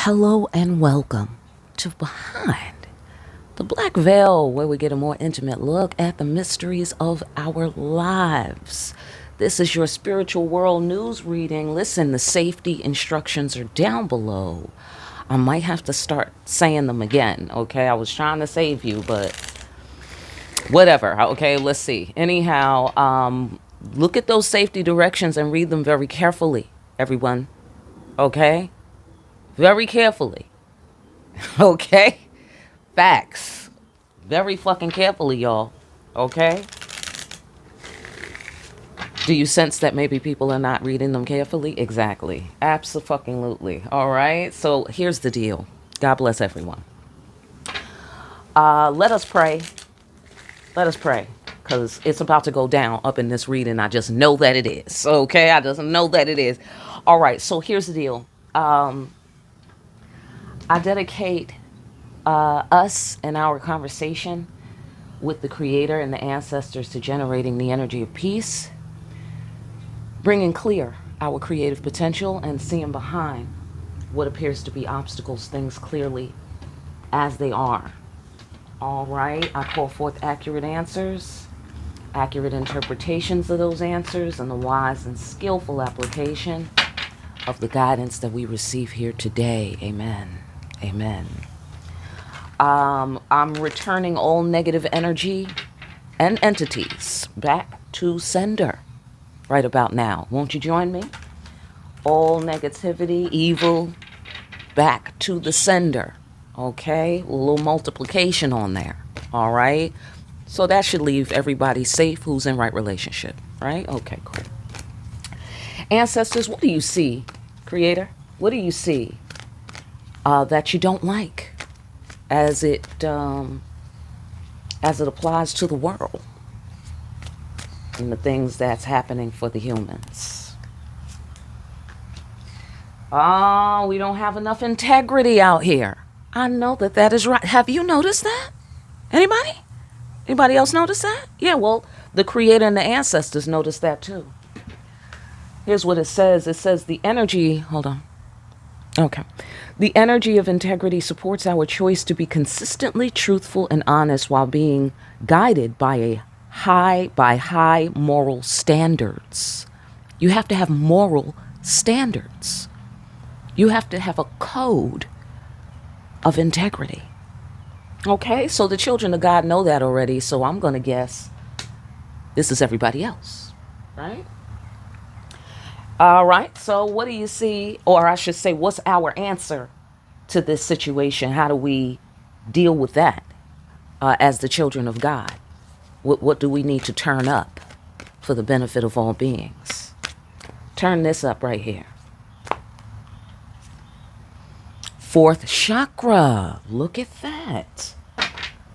Hello and welcome to Behind the Black Veil, where we get a more intimate look at the mysteries of our lives. This is your spiritual world news reading. Listen, the safety instructions are down below. I might have to start saying them again, okay? I was trying to save you, but whatever, okay? Let's see. Anyhow, look at those safety directions and read them very carefully, everyone, okay? Very carefully. Okay? Facts. Very fucking carefully, y'all. Okay? Do you sense that maybe people are not reading them carefully? Exactly. Abso-fucking-lutely. All right? So here's the deal. God bless everyone. Let us pray. Let us pray. Because it's about to go down up in this reading. I just know that it is. Okay? I just know that it is. All right. So here's the deal. I dedicate us and our conversation with the Creator and the ancestors to generating the energy of peace, bringing clear our creative potential, and seeing behind what appears to be obstacles, things clearly as they are. All right, I call forth accurate answers, accurate interpretations of those answers, and the wise and skillful application of the guidance that we receive here today. Amen. Amen. I'm returning all negative energy and entities back to sender right about now. Won't you join me? All negativity, evil, back to the sender. Okay? A little multiplication on there. All right? So that should leave everybody safe who's in right relationship. Right? Okay, cool. Ancestors, what do you see? Creator, what do you see that you don't like as it applies to the world and the things that's happening for the humans? Oh, we don't have enough integrity out here. I know that is right. Have you noticed that? Anybody? Anybody else notice that? Yeah, well, the Creator and the ancestors noticed that too. Here's what it says. It says the energy, hold on. Okay. The energy of integrity supports our choice to be consistently truthful and honest while being guided by high moral standards. You have to have moral standards. You have to have a code of integrity. Okay? So the children of God know that already, so I'm going to guess this is everybody else. Right? All right, so what do you see, or I should say, what's our answer to this situation? How do we deal with that as the children of God? What do we need to turn up for the benefit of all beings? Turn this up right here. Fourth chakra, look at that.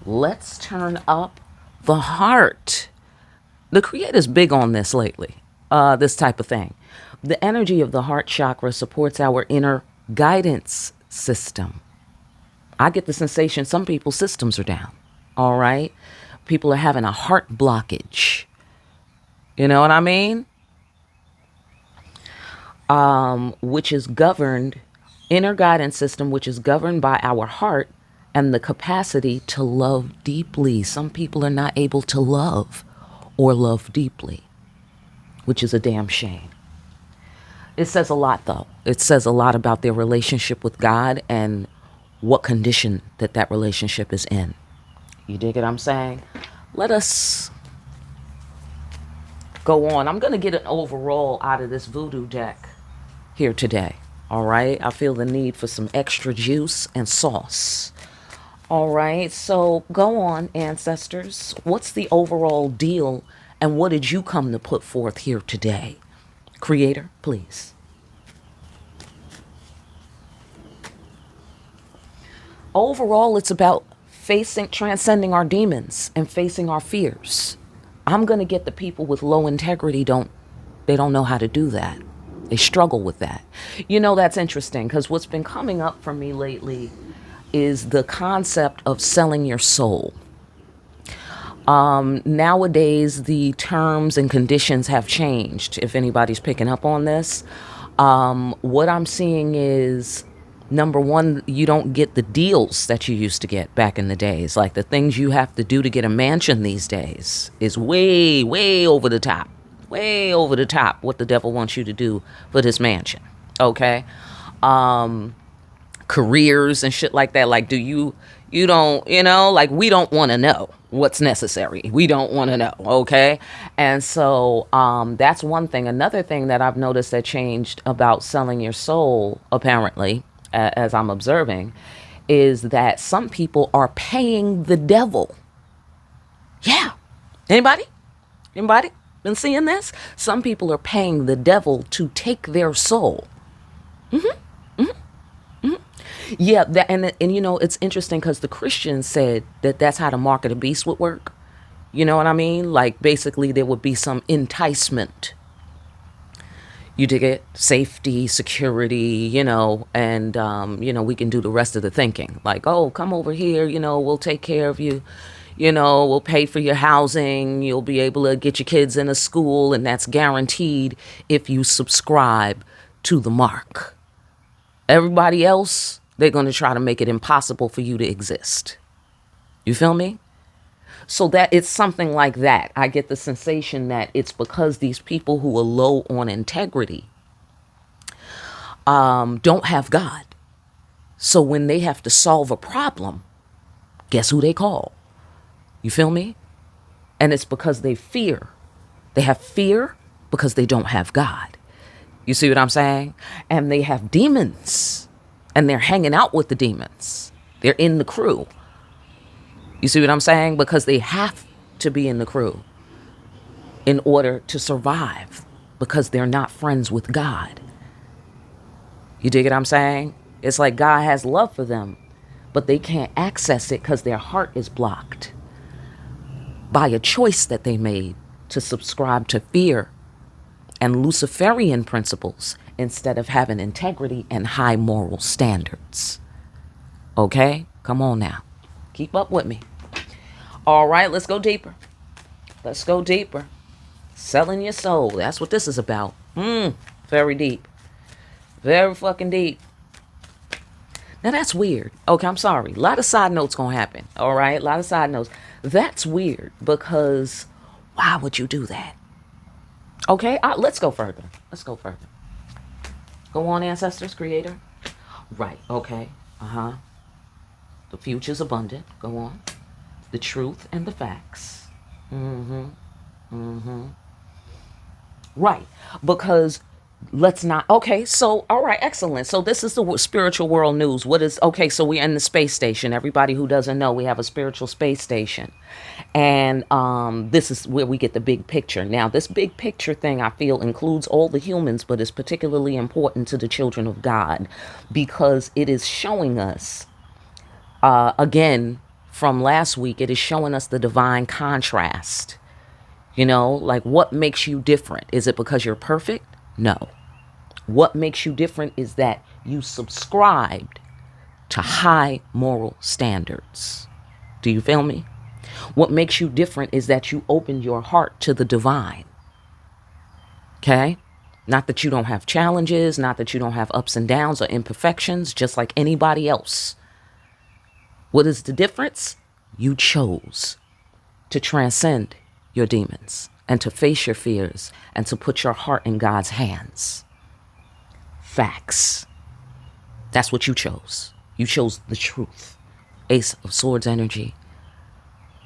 Let's turn up the heart. The Creator's big on this lately, this type of thing. The energy of the heart chakra supports our inner guidance system. I get the sensation some people's systems are down. All right. People are having a heart blockage. You know what I mean? Which is governed, inner guidance system, which is governed by our heart and the capacity to love deeply. Some people are not able to love or love deeply, which is a damn shame. It says a lot, though. It says a lot about their relationship with God and what condition that relationship is in. You dig what I'm saying? Let us go on. I'm going to get an overall out of this voodoo deck here today. All right? I feel the need for some extra juice and sauce. All right? So go on, ancestors. What's the overall deal, and what did you come to put forth here today? Creator, please. Overall, it's about transcending our demons and facing our fears. I'm going to get the people with low integrity they don't know how to do that. They struggle with that. You know, that's interesting because what's been coming up for me lately is the concept of selling your soul. Nowadays, the terms and conditions have changed, if anybody's picking up on this. What I'm seeing is Number one, you don't get the deals that you used to get back in the days. Like the things you have to do to get a mansion these days is way, way over the top. Way over the top what the devil wants you to do for this mansion. Okay? Careers and shit like that. Like, you don't, like we don't want to know what's necessary. We don't want to know. Okay? And so that's one thing. Another thing that I've noticed that changed about selling your soul, apparently, as I'm observing, is that some people are paying the devil. Yeah. Anybody been seeing this? Some people are paying the devil to take their soul. Yeah, and it's interesting because the Christians said that that's how the mark of the beast would work. You know what I mean? Like basically there would be some enticement. You dig it? Safety, security, and, we can do the rest of the thinking. Like, oh, come over here, we'll take care of you. We'll pay for your housing. You'll be able to get your kids in a school, and that's guaranteed if you subscribe to the mark. Everybody else, they're going to try to make it impossible for you to exist. You feel me? So that it's something like that. I get the sensation that it's because these people who are low on integrity don't have God. So when they have to solve a problem, guess who they call? You feel me? And it's because they fear. They have fear because they don't have God. You see what I'm saying? And they have demons. And they're hanging out with the demons. They're in the crew. You see what I'm saying? Because they have to be in the crew in order to survive, because they're not friends with God. You dig what I'm saying? It's like God has love for them, but they can't access it because their heart is blocked by a choice that they made to subscribe to fear and Luciferian principles instead of having integrity and high moral standards. Okay? Come on now. Keep up with me. All right, let's go deeper. Let's go deeper. Selling your soul. That's what this is about. Very deep. Very fucking deep. Now that's weird. Okay, I'm sorry. A lot of side notes gonna happen. All right, a lot of side notes. That's weird because why would you do that? Okay, let's go further. Let's go further. Go on, ancestors, creator. Right, okay. The future's abundant. Go on. The truth and the facts. Right. Because let's not. Okay, so, all right, excellent. So this is the spiritual world news. Okay, so we're in the space station. Everybody who doesn't know, we have a spiritual space station. And this is where we get the big picture. Now, this big picture thing, I feel, includes all the humans, but is particularly important to the children of God because it is showing us, again, from last week, it is showing us the divine contrast. Like what makes you different? Is it because you're perfect? No. What makes you different is that you subscribed to high moral standards. Do you feel me? What makes you different is that you opened your heart to the divine. Okay? Not that you don't have challenges, not that you don't have ups and downs or imperfections, just like anybody else. What is the difference? You chose to transcend your demons and to face your fears and to put your heart in God's hands. Facts. That's what you chose. You chose the truth. Ace of Swords energy.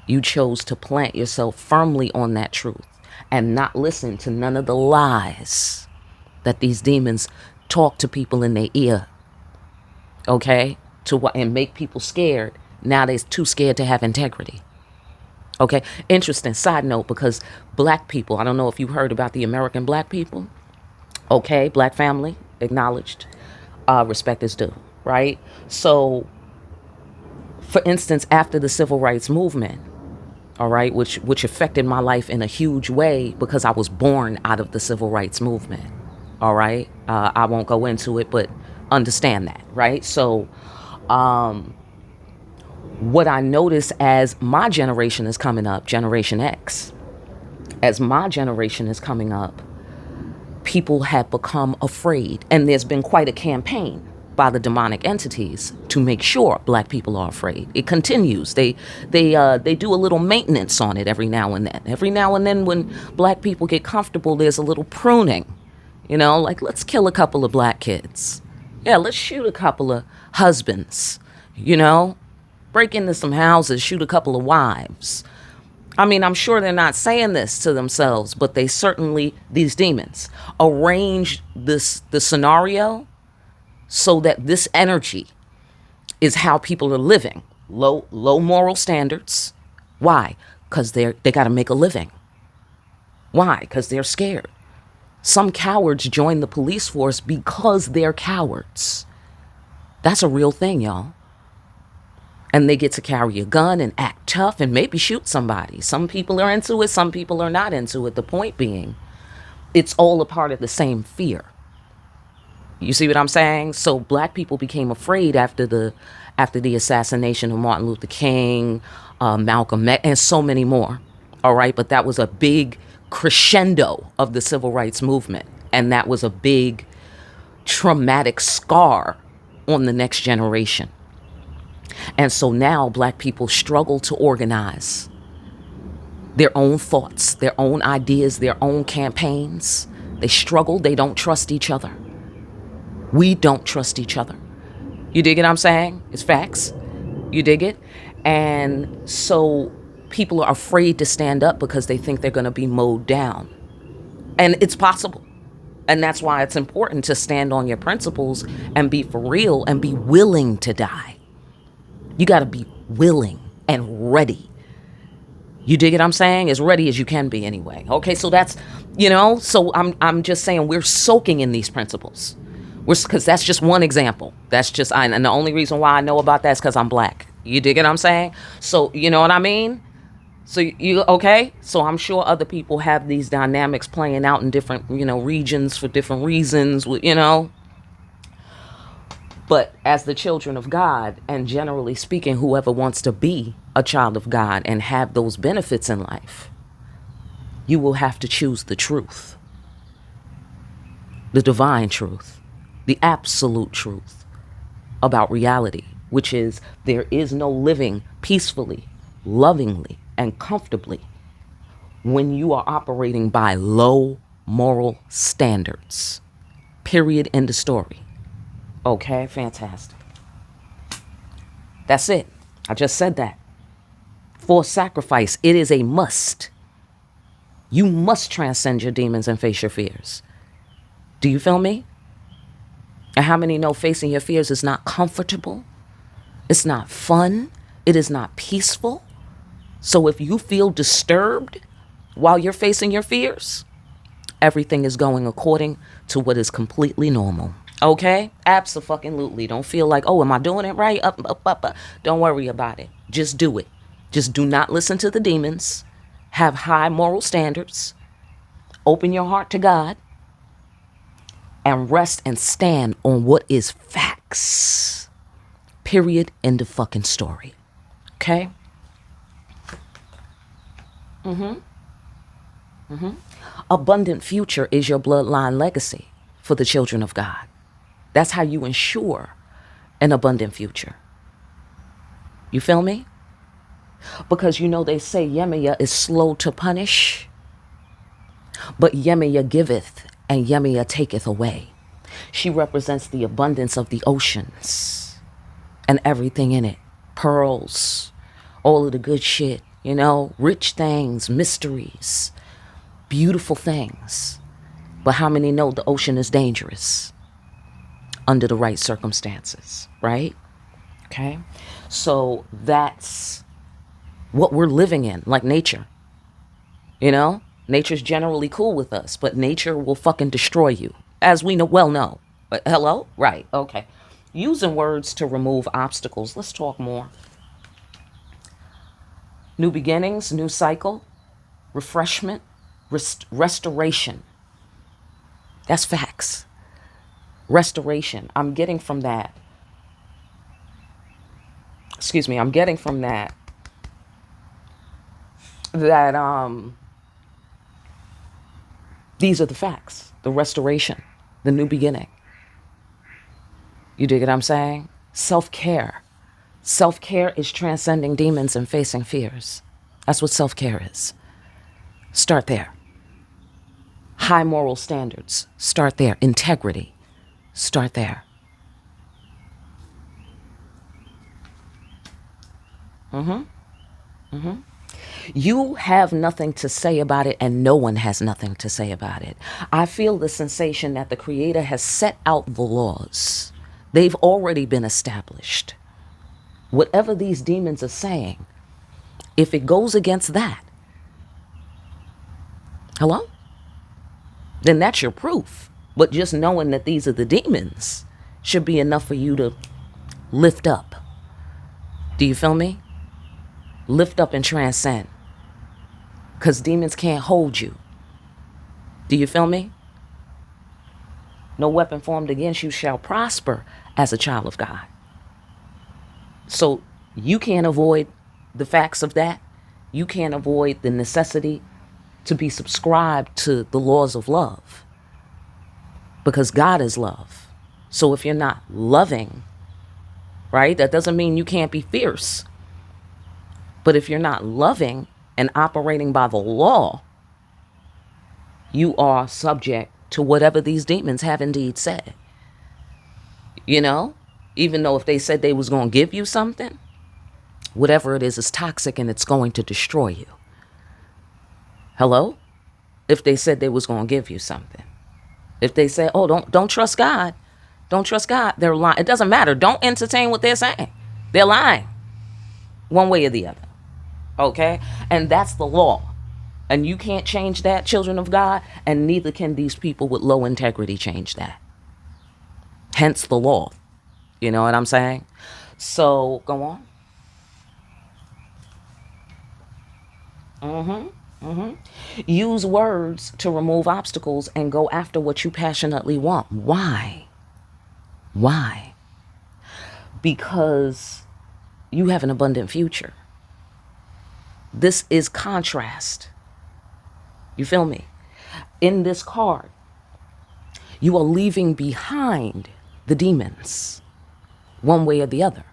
You chose to plant yourself firmly on that truth and not listen to none of the lies that these demons talk to people in their ear. Okay? And make people scared. Now they're too scared to have integrity. Okay, interesting side note, because black people, I don't know if you heard about the American black people. Okay, black family, acknowledged. Respect is due, right? So, for instance, after the civil rights movement, all right, which affected my life in a huge way because I was born out of the civil rights movement, all right? I won't go into it, but understand that, right? So, what I notice as my generation is coming up, Generation X, as my generation is coming up, people have become afraid. And there's been quite a campaign by the demonic entities to make sure black people are afraid. It continues. They do a little maintenance on it every now and then. Every now and then when black people get comfortable, there's a little pruning. You know, like, let's kill a couple of black kids. Yeah, let's shoot a couple of husbands. You know, break into some houses, shoot a couple of wives. I mean, I'm sure they're not saying this to themselves, but they certainly, these demons, arrange the scenario so that this energy is how people are living. Low moral standards. Why? Because they got to make a living. Why? Because they're scared. Some cowards join the police force because they're cowards. That's a real thing, y'all. And they get to carry a gun and act tough and maybe shoot somebody. Some people are into it, some people are not into it. The point being, it's all a part of the same fear. You see what I'm saying? So black people became afraid after the assassination of Martin Luther King, Malcolm X, and so many more. All right, but that was a big crescendo of the civil rights movement. And that was a big traumatic scar on the next generation. And so now black people struggle to organize their own thoughts, their own ideas, their own campaigns. They struggle. They don't trust each other. We don't trust each other. You dig it? I'm saying? It's facts. You dig it? And so people are afraid to stand up because they think they're going to be mowed down. And it's possible. And that's why it's important to stand on your principles and be for real and be willing to die. You got to be willing and ready. You dig it? I'm saying? As ready as you can be anyway. Okay, so that's, so I'm just saying we're soaking in these principles. Because that's just one example. That's just, and the only reason why I know about that is because I'm black. You dig it? I'm saying? So, you know what I mean? So you, okay? So I'm sure other people have these dynamics playing out in different, regions for different reasons, But as the children of God, and generally speaking, whoever wants to be a child of God and have those benefits in life, you will have to choose the truth, the divine truth, the absolute truth about reality, which is there is no living peacefully, lovingly, and comfortably when you are operating by low moral standards. Period. End of story. Okay, fantastic. That's it. I just said that. Forced sacrifice, it is a must. You must transcend your demons and face your fears. Do you feel me? And how many know facing your fears is not comfortable? It's not fun. It is not peaceful. So if you feel disturbed while you're facing your fears, everything is going according to what is completely normal. Okay? Abso-fucking-lutely. Don't feel like, oh, am I doing it right? Up. Don't worry about it. Just do it. Just do not listen to the demons. Have high moral standards. Open your heart to God. And rest and stand on what is facts. Period. End of fucking story. Okay? Abundant future is your bloodline legacy for the children of God. That's how you ensure an abundant future. You feel me? Because they say Yemaya is slow to punish, but Yemaya giveth and Yemaya taketh away. She represents the abundance of the oceans and everything in it. Pearls, all of the good shit, rich things, mysteries, beautiful things. But how many know the ocean is dangerous under the right circumstances, right? Okay. So that's what we're living in, like nature. Nature's generally cool with us, but nature will fucking destroy you, as we know. But hello? Right. Okay. Using words to remove obstacles. Let's talk more. New beginnings, new cycle, refreshment, restoration. That's facts. Restoration. I'm getting from that. These are the facts. The restoration, the new beginning. You dig what I'm saying? Self-care. Self-care is transcending demons and facing fears. That's what self-care is. Start there. High moral standards. Start there. Integrity. Start there. You have nothing to say about it, and no one has nothing to say about it. I feel the sensation that the Creator has set out the laws. They've already been established. Whatever these demons are saying, if it goes against that, hello? Then that's your proof. But just knowing that these are the demons should be enough for you to lift up. Do you feel me? Lift up and transcend. Because demons can't hold you. Do you feel me? No weapon formed against you shall prosper as a child of God. So you can't avoid the facts of that. You can't avoid the necessity to be subscribed to the laws of love. Because God is love. So if you're not loving, right, that doesn't mean you can't be fierce. But if you're not loving and operating by the law, you are subject to whatever these demons have indeed said. You know, even though if they said they was going to give you something, whatever it is toxic and it's going to destroy you. Hello? If they said they was going to give you something. If they say, oh, don't trust God. Don't trust God. They're lying. It doesn't matter. Don't entertain what they're saying. They're lying. One way or the other. Okay? And that's the law. And you can't change that, children of God. And neither can these people with low integrity change that. Hence the law. You know what I'm saying? So, go on. Use words to remove obstacles and go after what you passionately want. Why? Why? Because you have an abundant future. This is contrast. You feel me? In this card, you are leaving behind the demons, one way or the other.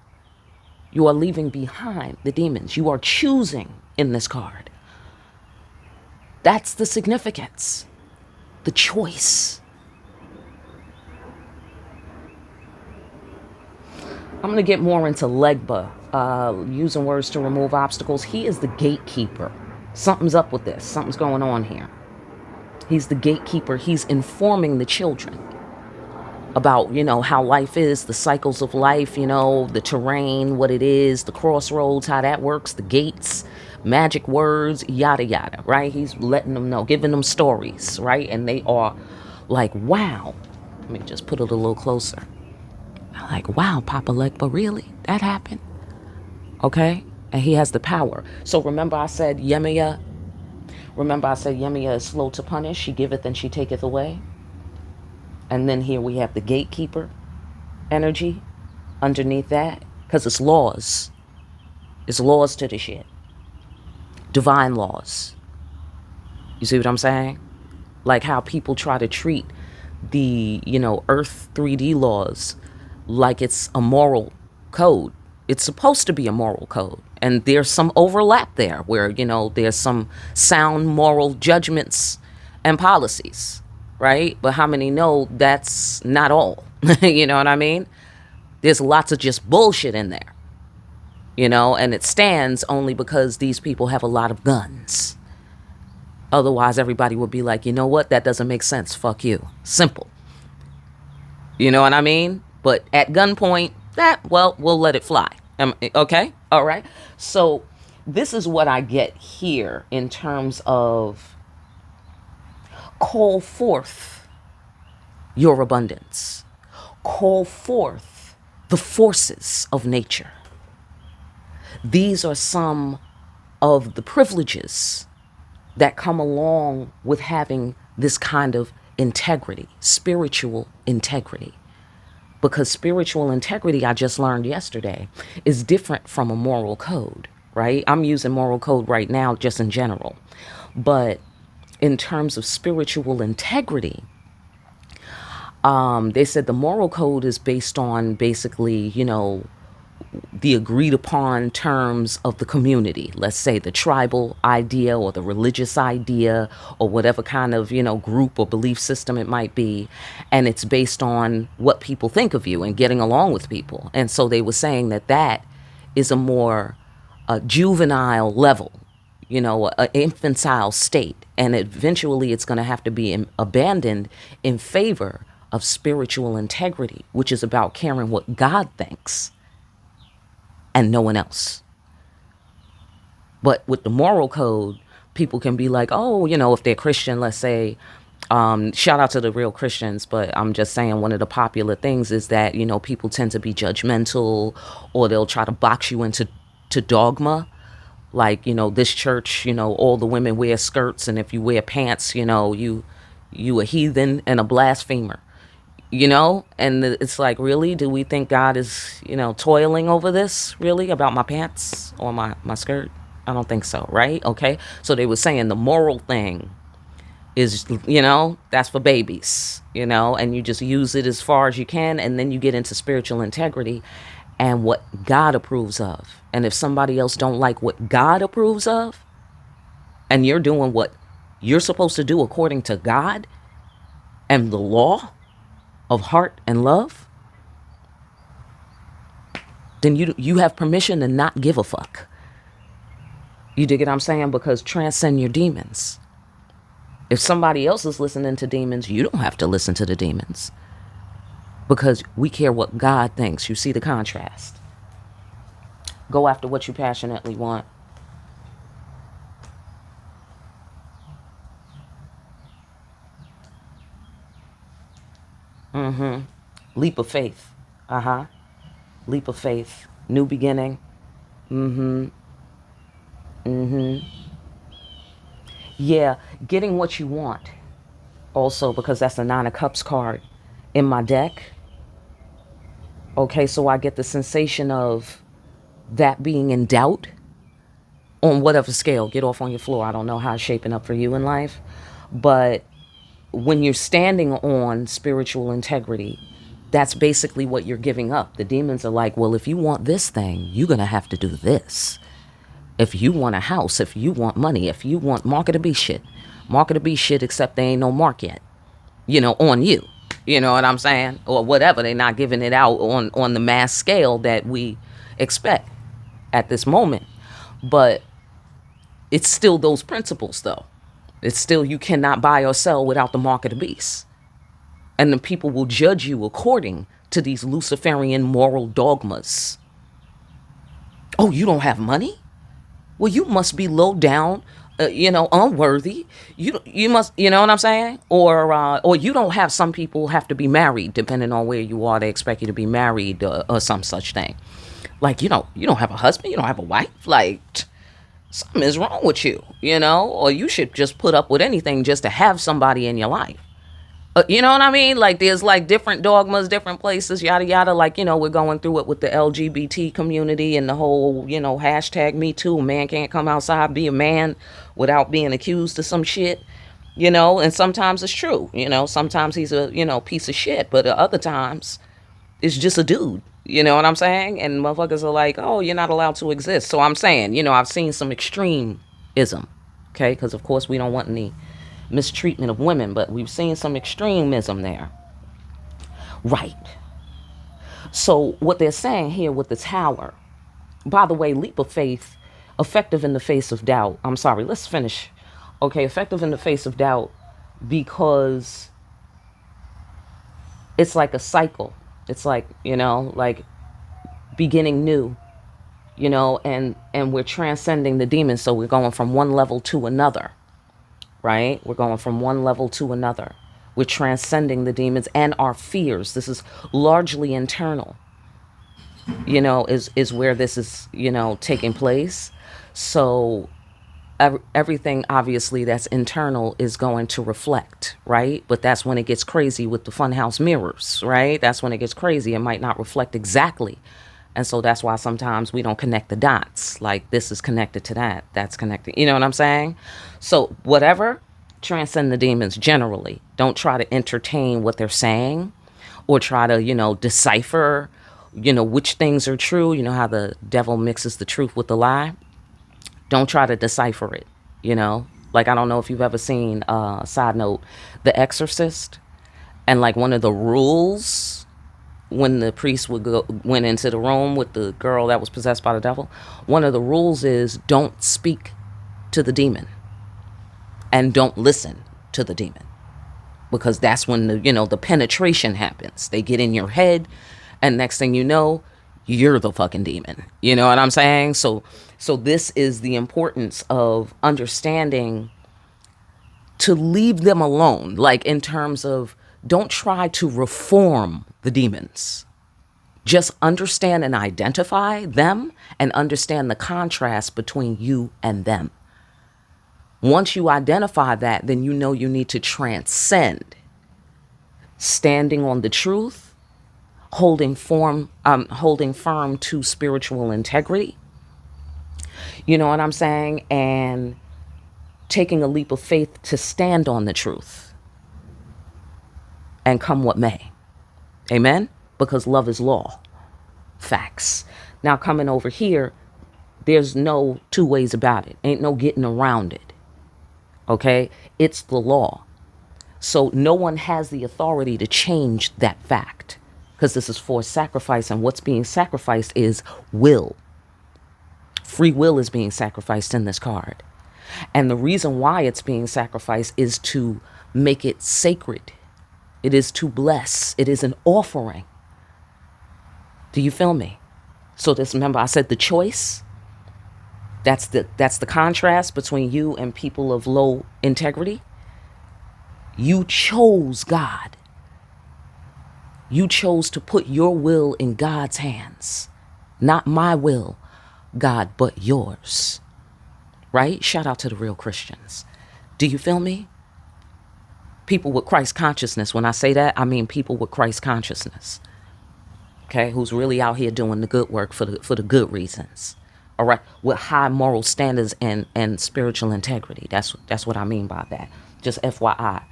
You are leaving behind the demons. You are choosing in this card. That's the significance. The choice. I'm going to get more into Legba, using words to remove obstacles. He is the gatekeeper. Something's up with this. Something's going on here. He's the gatekeeper. He's informing the children about, you know, how life is, the cycles of life, you know, the terrain, what it is, the crossroads, how that works, the gates, magic words, yada, yada, right? He's letting them know, giving them stories, right? And they are like, wow. Let me just put it a little closer. Like, wow, Papa Legba, really? That happened? Okay? And he has the power. So remember I said Yemiya? Remember I said Yemiya is slow to punish. She giveth and she taketh away. And then here we have the gatekeeper energy underneath that. Because it's laws. It's laws to the shit. Divine laws. You see what I'm saying? Like how people try to treat the, you know, Earth 3D laws like it's a moral code. It's supposed to be a moral code. And there's some overlap there where, you know, there's some sound moral judgments and policies, right? But how many know that's not all? You know what I mean? There's lots of just bullshit in there, you know, and it stands only because these people have a lot of guns. Otherwise, everybody would be like, you know what? That doesn't make sense. Fuck you. Simple. You know what I mean? But at gunpoint, well, we'll let it fly. Okay? All right. So this is what I get here in terms of call forth your abundance. Call forth the forces of nature. These are some of the privileges that come along with having this kind of integrity, spiritual integrity. Because spiritual integrity, I just learned yesterday, is different from a moral code, right? I'm using moral code right now just in general. But in terms of spiritual integrity, They said the moral code is based on basically, the agreed upon terms of the community. Let's say the tribal idea or the religious idea or whatever kind of, group or belief system it might be. And it's based on what people think of you and getting along with people. And so they were saying that is a more juvenile level, an infantile state. And eventually it's going to have to be abandoned in favor of spiritual integrity, which is about caring what God thinks and no one else. But with the moral code, people can be like, oh, if they're Christian, let's say, shout out to the real Christians, but I'm just saying one of the popular things is that, people tend to be judgmental, or they'll try to box you into dogma. Like, this church, all the women wear skirts, and if you wear pants, you a heathen and a blasphemer. And it's like, really, do we think God is, toiling over this, really, about my pants or my skirt? I don't think so, right? Okay, so they were saying the moral thing is, that's for babies, and you just use it as far as you can, and then you get into spiritual integrity and what God approves of. And if somebody else don't like what God approves of, and you're doing what you're supposed to do according to God and the law of heart and love, then you have permission to not give a fuck. You dig what I'm saying? Because transcend your demons. If somebody else is listening to demons, you don't have to listen to the demons, because we care what God thinks. You see the contrast. Go after what you passionately want. Leap of faith. Leap of faith. New beginning. Yeah, getting what you want. Also, because that's the Nine of Cups card in my deck. Okay, so I get the sensation of that being in doubt on whatever scale. Get off on your floor. I don't know how it's shaping up for you in life. But when you're standing on spiritual integrity, that's basically what you're giving up. The demons are like, well, if you want this thing, you're going to have to do this. If you want a house, if you want money, if you want market to be shit, except they ain't no mark yet, on you. You know what I'm saying? Or whatever. They're not giving it out on the mass scale that we expect at this moment. But it's still those principles, though. It's still, you cannot buy or sell without the mark of the beast. And the people will judge you according to these Luciferian moral dogmas. Oh, you don't have money? Well, you must be low down, unworthy. You must, you know what I'm saying? Or you don't have, some people have to be married, depending on where you are. They expect you to be married or some such thing. Like, you don't have a husband, you don't have a wife. Like, something is wrong with you, or you should just put up with anything just to have somebody in your life. You know what I mean? Like, there's like different dogmas, different places, yada, yada. Like, we're going through it with the LGBT community and the whole, hashtag Me Too. A man can't come outside, be a man without being accused of some shit, and sometimes it's true. Sometimes he's a, piece of shit, but other times it's just a dude. You know what I'm saying? And motherfuckers are like, oh, you're not allowed to exist. So I'm saying, I've seen some extremism, okay? Because, of course, we don't want any mistreatment of women, but we've seen some extremism there. Right. So what they're saying here with the tower, by the way, leap of faith, effective in the face of doubt. I'm sorry, let's finish. Okay, effective in the face of doubt, because it's like a cycle. It's like, like beginning new, and we're transcending the demons. So we're going from one level to another, right? We're going from one level to another. We're transcending the demons and our fears. This is largely internal, is where this is, taking place. So everything obviously that's internal is going to reflect, right? But that's when it gets crazy with the funhouse mirrors, right? That's when it gets crazy. It might not reflect exactly. And so that's why sometimes we don't connect the dots. Like, this is connected to that. That's connected. You know what I'm saying? So whatever, transcend the demons generally. Don't try to entertain what they're saying. or try to, decipher, which things are true. You know how the devil mixes the truth with the lie? Don't try to decipher it, Like, I don't know if you've ever seen, side note, The Exorcist. And like one of the rules when the priest went into the room with the girl that was possessed by the devil, one of the rules is don't speak to the demon and don't listen to the demon, because that's when the penetration happens. They get in your head, and next thing you know, you're the fucking demon. You know what I'm saying? So this is the importance of understanding to leave them alone, like in terms of don't try to reform the demons. Just understand and identify them and understand the contrast between you and them. Once you identify that, then you know you need to transcend. Standing on the truth, holding firm to spiritual integrity. You know what I'm saying? And taking a leap of faith to stand on the truth. And come what may. Amen? Because love is law. Facts. Now coming over here, there's no two ways about it. Ain't no getting around it. Okay? It's the law. So no one has the authority to change that fact. Because this is forced sacrifice, and what's being sacrificed is will. Free will is being sacrificed in this card. And the reason why it's being sacrificed is to make it sacred. It is to bless. It is an offering. Do you feel me? So this, remember I said the choice. That's the contrast between you and people of low integrity. You chose God. You chose to put your will in God's hands. Not my will, God, but yours. Right? Shout out to the real Christians. Do you feel me? People with Christ consciousness. When I say that, I mean people with Christ consciousness. Okay? Who's really out here doing the good work for the good reasons. All right? With high moral standards and spiritual integrity. That's what I mean by that. Just FYI.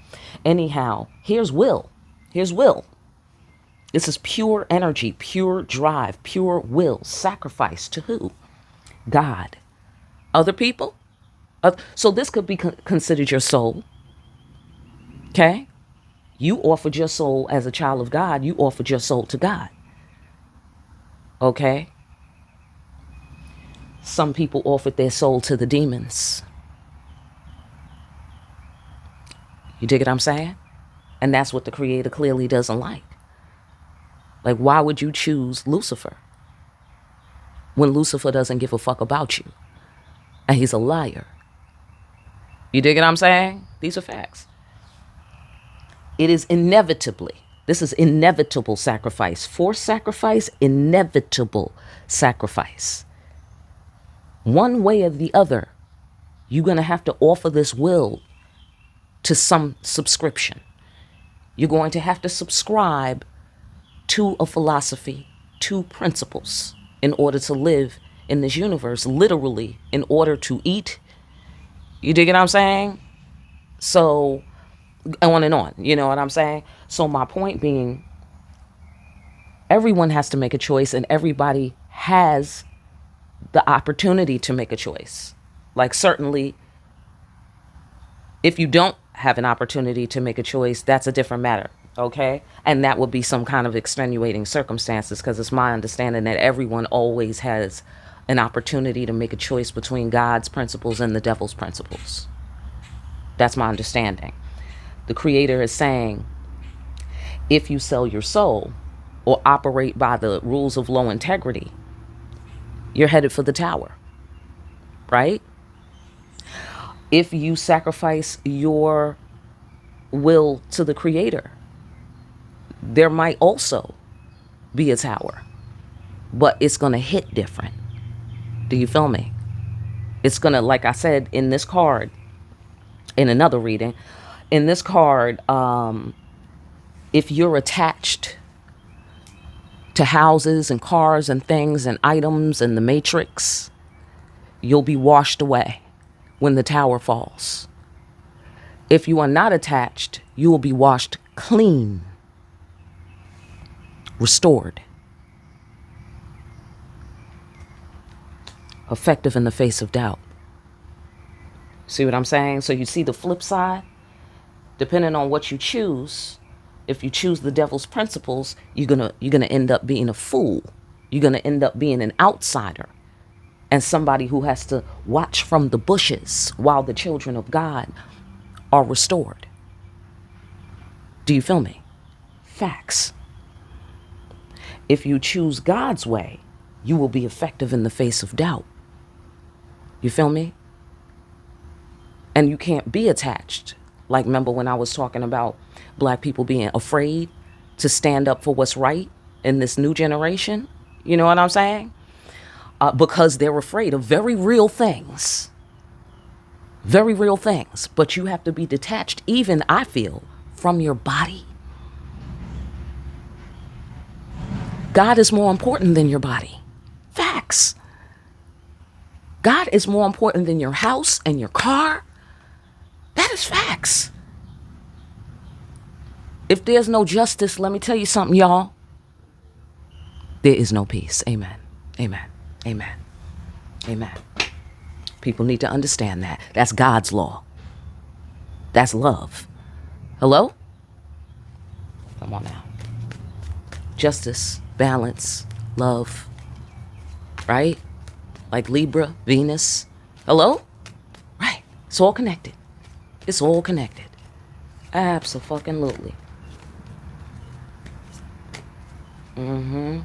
Anyhow, here's will. Here's will. This is pure energy, pure drive, pure will. Sacrifice to who? God. Other people? So this could be considered your soul. Okay? You offered your soul as a child of God. You offered your soul to God. Okay? Some people offered their soul to the demons. You dig what I'm saying? And that's what the Creator clearly doesn't like. Like, why would you choose Lucifer when Lucifer doesn't give a fuck about you? And he's a liar. You dig what I'm saying? These are facts. It is this is inevitable sacrifice. Forced sacrifice, inevitable sacrifice. One way or the other, you're going to have to offer this will to some subscription. You're going to have to subscribe to a philosophy, to principles, in order to live in this universe, literally, in order to eat. You dig what I'm saying? So, on and on, you know what I'm saying? So my point being, everyone has to make a choice, and everybody has the opportunity to make a choice. Like, certainly, if you don't have an opportunity to make a choice, that's a different matter. Okay? And that would be some kind of extenuating circumstances, because it's my understanding that everyone always has an opportunity to make a choice between God's principles and the devil's principles. That's my understanding. The Creator is saying, if you sell your soul or operate by the rules of low integrity, you're headed for the tower. Right? If you sacrifice your will to the Creator, there might also be a tower, but it's going to hit different. Do you feel me? It's going to, like I said, in this card, in another reading, in this card, if you're attached to houses and cars and things and items and the matrix, you'll be washed away when the tower falls. If you are not attached, you will be washed clean. restored, effective in the face of doubt. See what I'm saying? So you see the flip side? Depending on what you choose, if you choose the devil's principles, you're gonna end up being a fool. You're gonna end up being an outsider and somebody who has to watch from the bushes while the children of God are restored. Do you feel me? Facts. If you choose God's way, you will be effective in the face of doubt. You feel me? And you can't be attached. Like, remember when I was talking about black people being afraid to stand up for what's right in this new generation? You know what I'm saying? Because they're afraid of very real things. Very real things. But you have to be detached, even, I feel, from your body. God is more important than your body. Facts. God is more important than your house and your car. That is facts. If there's no justice, let me tell you something, y'all. There is no peace. Amen. Amen. Amen. Amen. People need to understand that. That's God's law. That's love. Hello? Come on now. Justice, balance, love. Right? Like Libra, Venus. Hello? Right. It's all connected. It's all connected. Abso-fucking-lutely. Mm-hmm.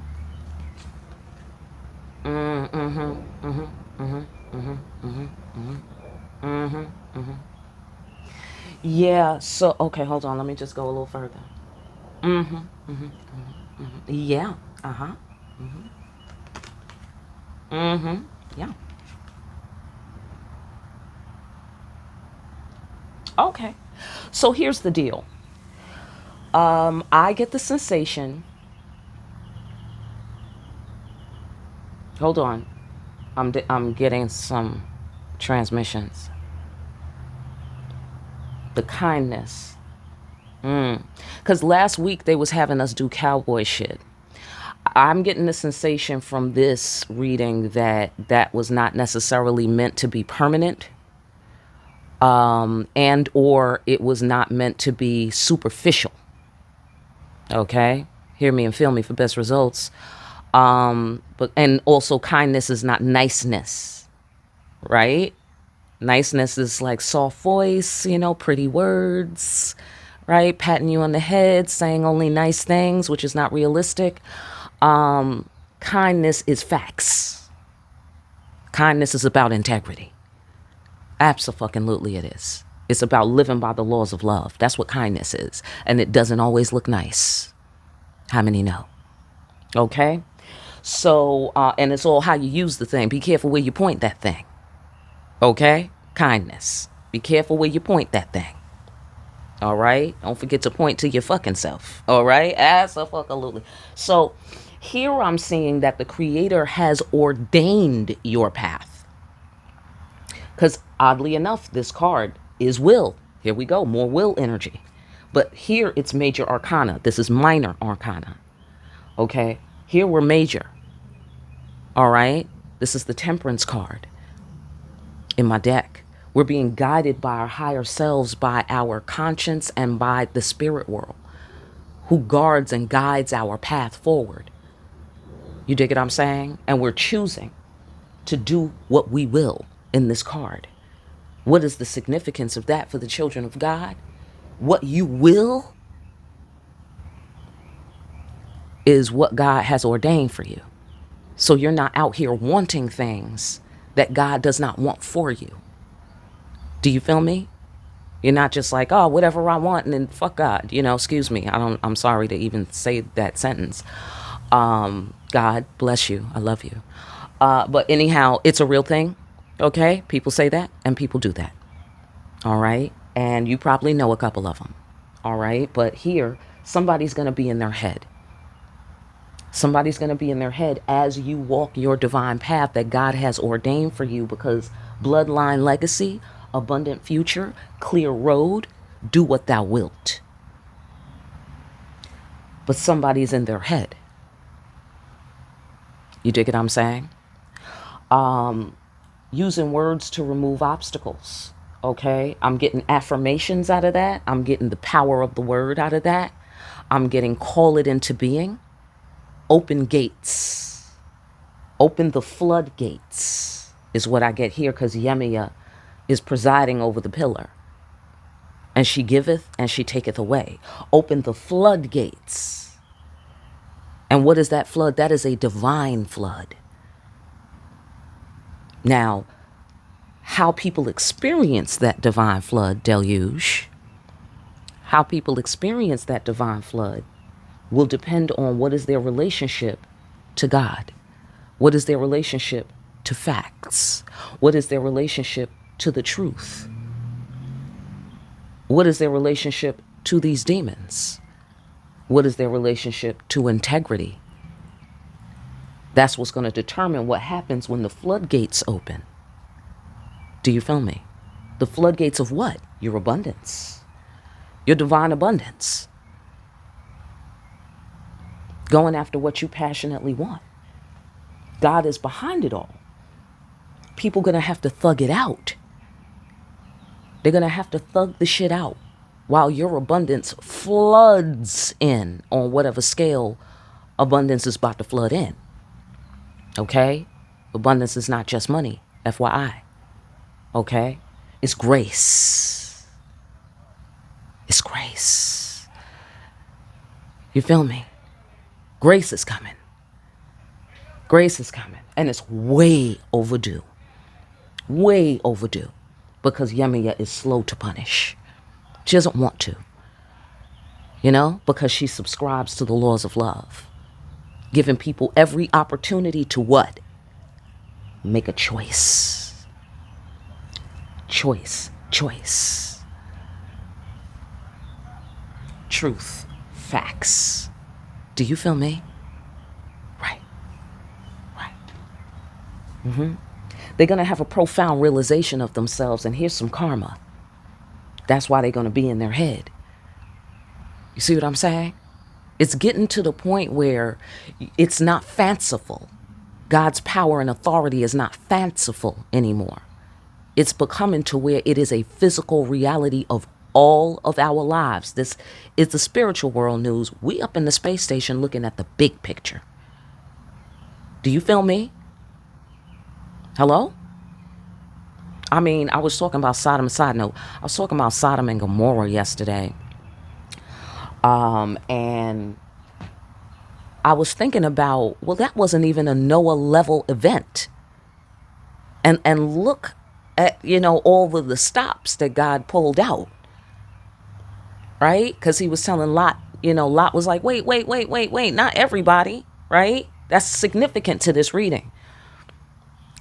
Mm-hmm. Mm-hmm. Mm-hmm. Mm-hmm. Mm-hmm. Mm-hmm. Mm-hmm. Yeah, so, okay, hold on. Let me just go a little further. Mm-hmm. Mm-hmm. Mm-hmm. Mm-hmm. Yeah. Uh-huh. Mm-hmm. Mm-hmm. Yeah. Okay. So here's the deal. I get the sensation. Hold on. I'm getting some transmissions. The kindness. Because last week they was having us do cowboy shit. I'm getting the sensation from this reading that was not necessarily meant to be permanent. And or it was not meant to be superficial. Okay? Hear me and feel me for best results. But and also kindness is not niceness. Right? Niceness is like soft voice, pretty words, right? Patting you on the head, saying only nice things, which is not realistic. Kindness is facts. Kindness is about integrity. Abso-fucking-lutely it is. It's about living by the laws of love. That's what kindness is. And it doesn't always look nice. How many know? Okay? So, and it's all how you use the thing. Be careful where you point that thing. Okay? Kindness. Be careful where you point that thing. All right? Don't forget to point to your fucking self. All right? Abso-fucking-lutely. So, here I'm seeing that the Creator has ordained your path. Because oddly enough, this card is will. Here we go. More will energy. But here it's major arcana. This is minor arcana. Okay? Here we're major. All right? This is the temperance card in my deck. We're being guided by our higher selves, by our conscience, and by the spirit world, who guards and guides our path forward. You dig what I'm saying? And we're choosing to do what we will in this card. What is the significance of that for the children of God? What you will is what God has ordained for you. So you're not out here wanting things that God does not want for you. Do you feel me? You're not just like, oh, whatever I want and then fuck God. Excuse me. I'm sorry to even say that sentence. God bless you. I love you. But anyhow, it's a real thing. Okay? People say that and people do that. All right? And you probably know a couple of them. All right? But here, somebody's going to be in their head. Somebody's going to be in their head as you walk your divine path that God has ordained for you, because bloodline legacy, abundant future, clear road, do what thou wilt. But somebody's in their head You dig what I'm saying? Using words to remove obstacles. Okay, I'm getting affirmations out of that. I'm getting the power of the word out of that. I'm getting call it into being. Open gates. Open the floodgates is what I get here, because Yemaya is presiding over the pillar. And she giveth and she taketh away. Open the floodgates. And what is that flood? That is a divine flood. Now, how people experience that divine flood deluge, how people experience that divine flood will depend on what is their relationship to God. What is their relationship to facts? What is their relationship to the truth? What is their relationship to these demons? What is their relationship to integrity? That's what's going to determine what happens when the floodgates open. Do you feel me? The floodgates of what? Your abundance. Your divine abundance. Going after what you passionately want. God is behind it all. People going to have to thug it out. They're going to have to thug the shit out while your abundance floods in on whatever scale abundance is about to flood in. Okay? Abundance is not just money, FYI. Okay? It's grace. It's grace. You feel me? Grace is coming. Grace is coming. And it's way overdue. Way overdue. Because Yemaya is slow to punish. She doesn't want to. You know? Because she subscribes to the laws of love. Giving people every opportunity to what? Make a choice. Choice. Truth. Facts. Do you feel me? Right. They're going to have a profound realization of themselves, and here's some karma. That's why they're going to be in their head. You see what I'm saying? It's getting to the point where it's not fanciful. God's power and authority is not fanciful anymore. It's becoming to where it is a physical reality of all of our lives. This is the spiritual world news. We up in the space station looking at the big picture. Do you feel me? Hello? I mean, I was talking about Sodom. Side note, I was talking about Sodom and Gomorrah yesterday. And I was thinking about, well, that wasn't even a Noah level event. And look at, all of the stops that God pulled out. Right? Because he was telling Lot, Lot was like, wait, not everybody, right? That's significant to this reading.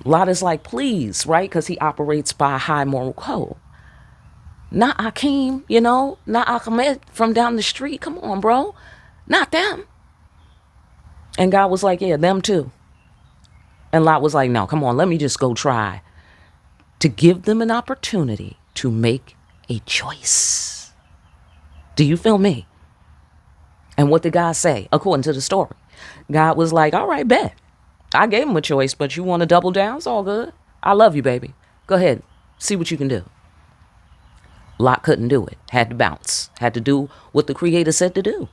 Lot is like, please, right? Because he operates by a high moral code. Not Akeem, not Ahmed from down the street. Come on, bro. Not them. And God was like, yeah, them too. And Lot was like, no, come on, let me just go try to give them an opportunity to make a choice. Do you feel me? And what did God say? According to the story, God was like, all right, bet. I gave him a choice, but you want to double down? It's all good. I love you, baby. Go ahead. See what you can do. Lot couldn't do it. Had to bounce. Had to do what the Creator said to do.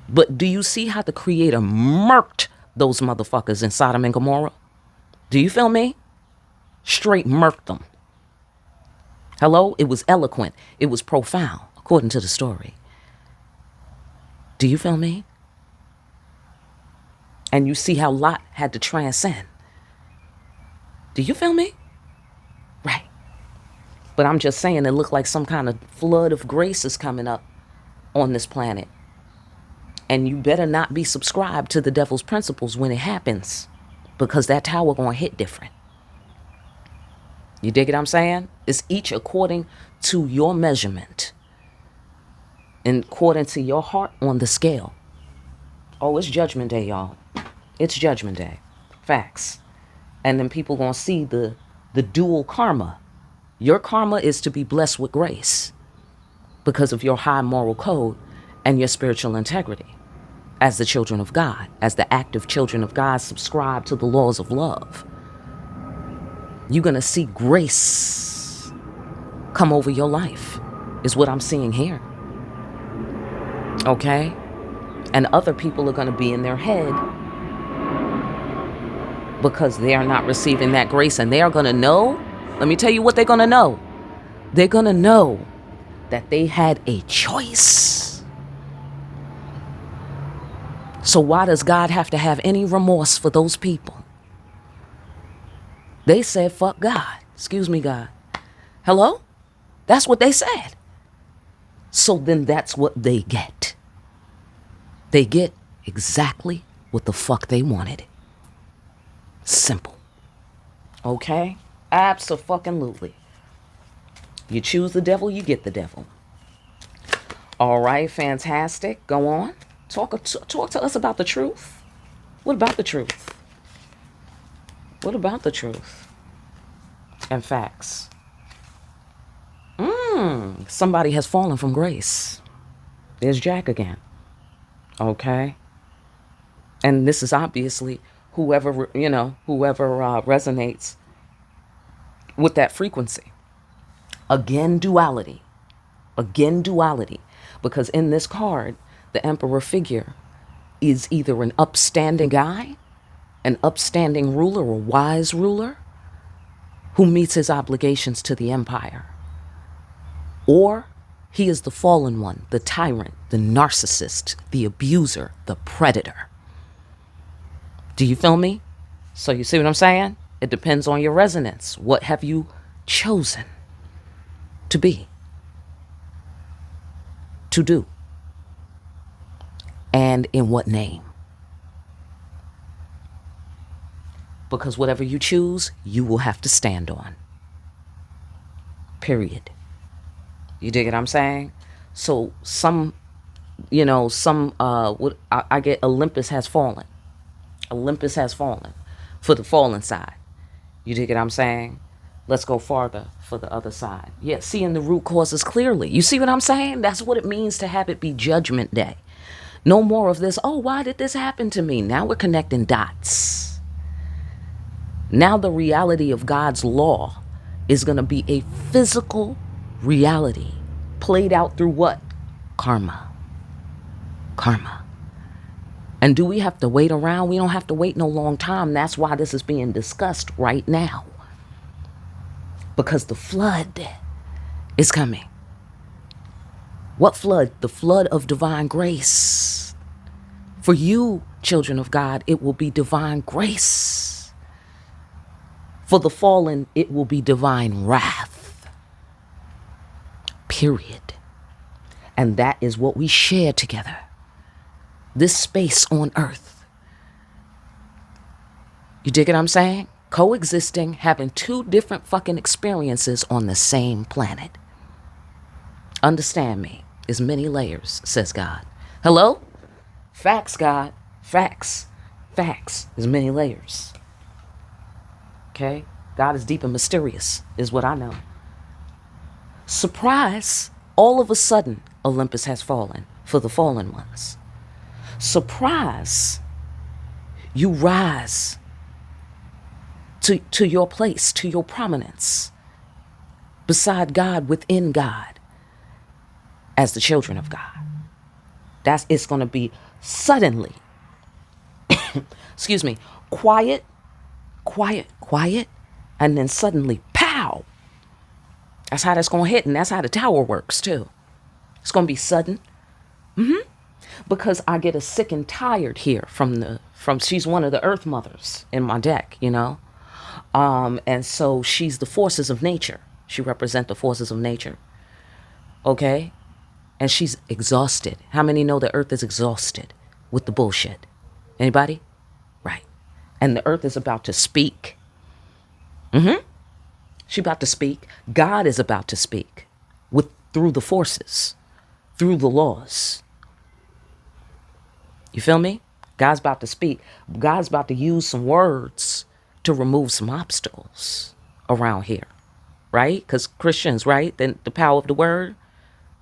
But do you see how the Creator murked those motherfuckers in Sodom and Gomorrah? Do you feel me? Straight murked them. Hello? It was eloquent. It was profound, according to the story. Do you feel me? And you see how Lot had to transcend. Do you feel me? Right. But I'm just saying, it looked like some kind of flood of grace is coming up on this planet. And you better not be subscribed to the devil's principles when it happens, because that tower going to hit different. You dig what I'm saying? It's each according to your measurement and according to your heart on the scale. Oh, it's judgment day, y'all. It's judgment day. Facts. And then people going to see the dual karma. Your karma is to be blessed with grace because of your high moral code and your spiritual integrity. as the children of God, as the active children of God, subscribe to the laws of love. You're going to see grace come over your life, is what I'm seeing here. Okay? And other people are going to be in their head because they are not receiving that grace, and they are going to know. Let me tell you what they're going to know. They're going to know that they had a choice. So why does God have to have any remorse for those people? They said, fuck God. Excuse me, God. Hello? That's what they said. So then that's what they get. They get exactly what the fuck they wanted. Simple. Okay? Absolutely. You choose the devil, you get the devil. All right, fantastic. Go on. Talk to us about the truth. What about the truth? What about the truth and facts? Somebody has fallen from grace. There's Jack again. Okay. And this is obviously whoever resonates with that frequency. Again, duality. Because in this card, the Emperor figure is either an upstanding guy, an upstanding ruler, a wise ruler who meets his obligations to the empire, or he is the fallen one, the tyrant, the narcissist, the abuser, the predator. Do you feel me? So you see what I'm saying? It depends on your resonance. What have you chosen to be, to do, and in what name? Because whatever you choose, you will have to stand on. Period. You dig what I'm saying? So I get Olympus has fallen. Olympus has fallen for the fallen side. You dig what I'm saying? Let's go farther for the other side. Yeah, seeing the root causes clearly. You see what I'm saying? That's what it means to have it be Judgment Day. No more of this, oh, why did this happen to me? Now we're connecting dots. Now the reality of God's law is going to be a physical reality played out through what? Karma. And do we have to wait around? We don't have to wait no long time. That's why this is being discussed right now. Because the flood is coming. What flood? The flood of divine grace. For you, children of God, it will be divine grace. For the fallen, it will be divine wrath. Period. And that is what we share together. This space on earth. You dig what I'm saying? Coexisting, having two different fucking experiences on the same planet. Understand me. There's many layers, says God. Hello? Facts, God. Facts. There's many layers. Okay? God is deep and mysterious, is what I know. Surprise, all of a sudden, Olympus has fallen for the fallen ones. Surprise, you rise to your place, to your prominence, beside God, within God, as the children of God. It's going to be suddenly, excuse me, quiet, and then suddenly, pow. That's how that's going to hit, and that's how the tower works, too. It's going to be sudden. Because I get a sick and tired here from she's one of the earth mothers in my deck, you know. And so she's the forces of nature. She represents the forces of nature. Okay? And she's exhausted. How many know the earth is exhausted with the bullshit? Anybody? Right. And the earth is about to speak. She's about to speak. God is about to speak through the forces, through the laws. You feel me? God's about to speak. God's about to use some words to remove some obstacles around here, right? Because Christians, right? Then the power of the word,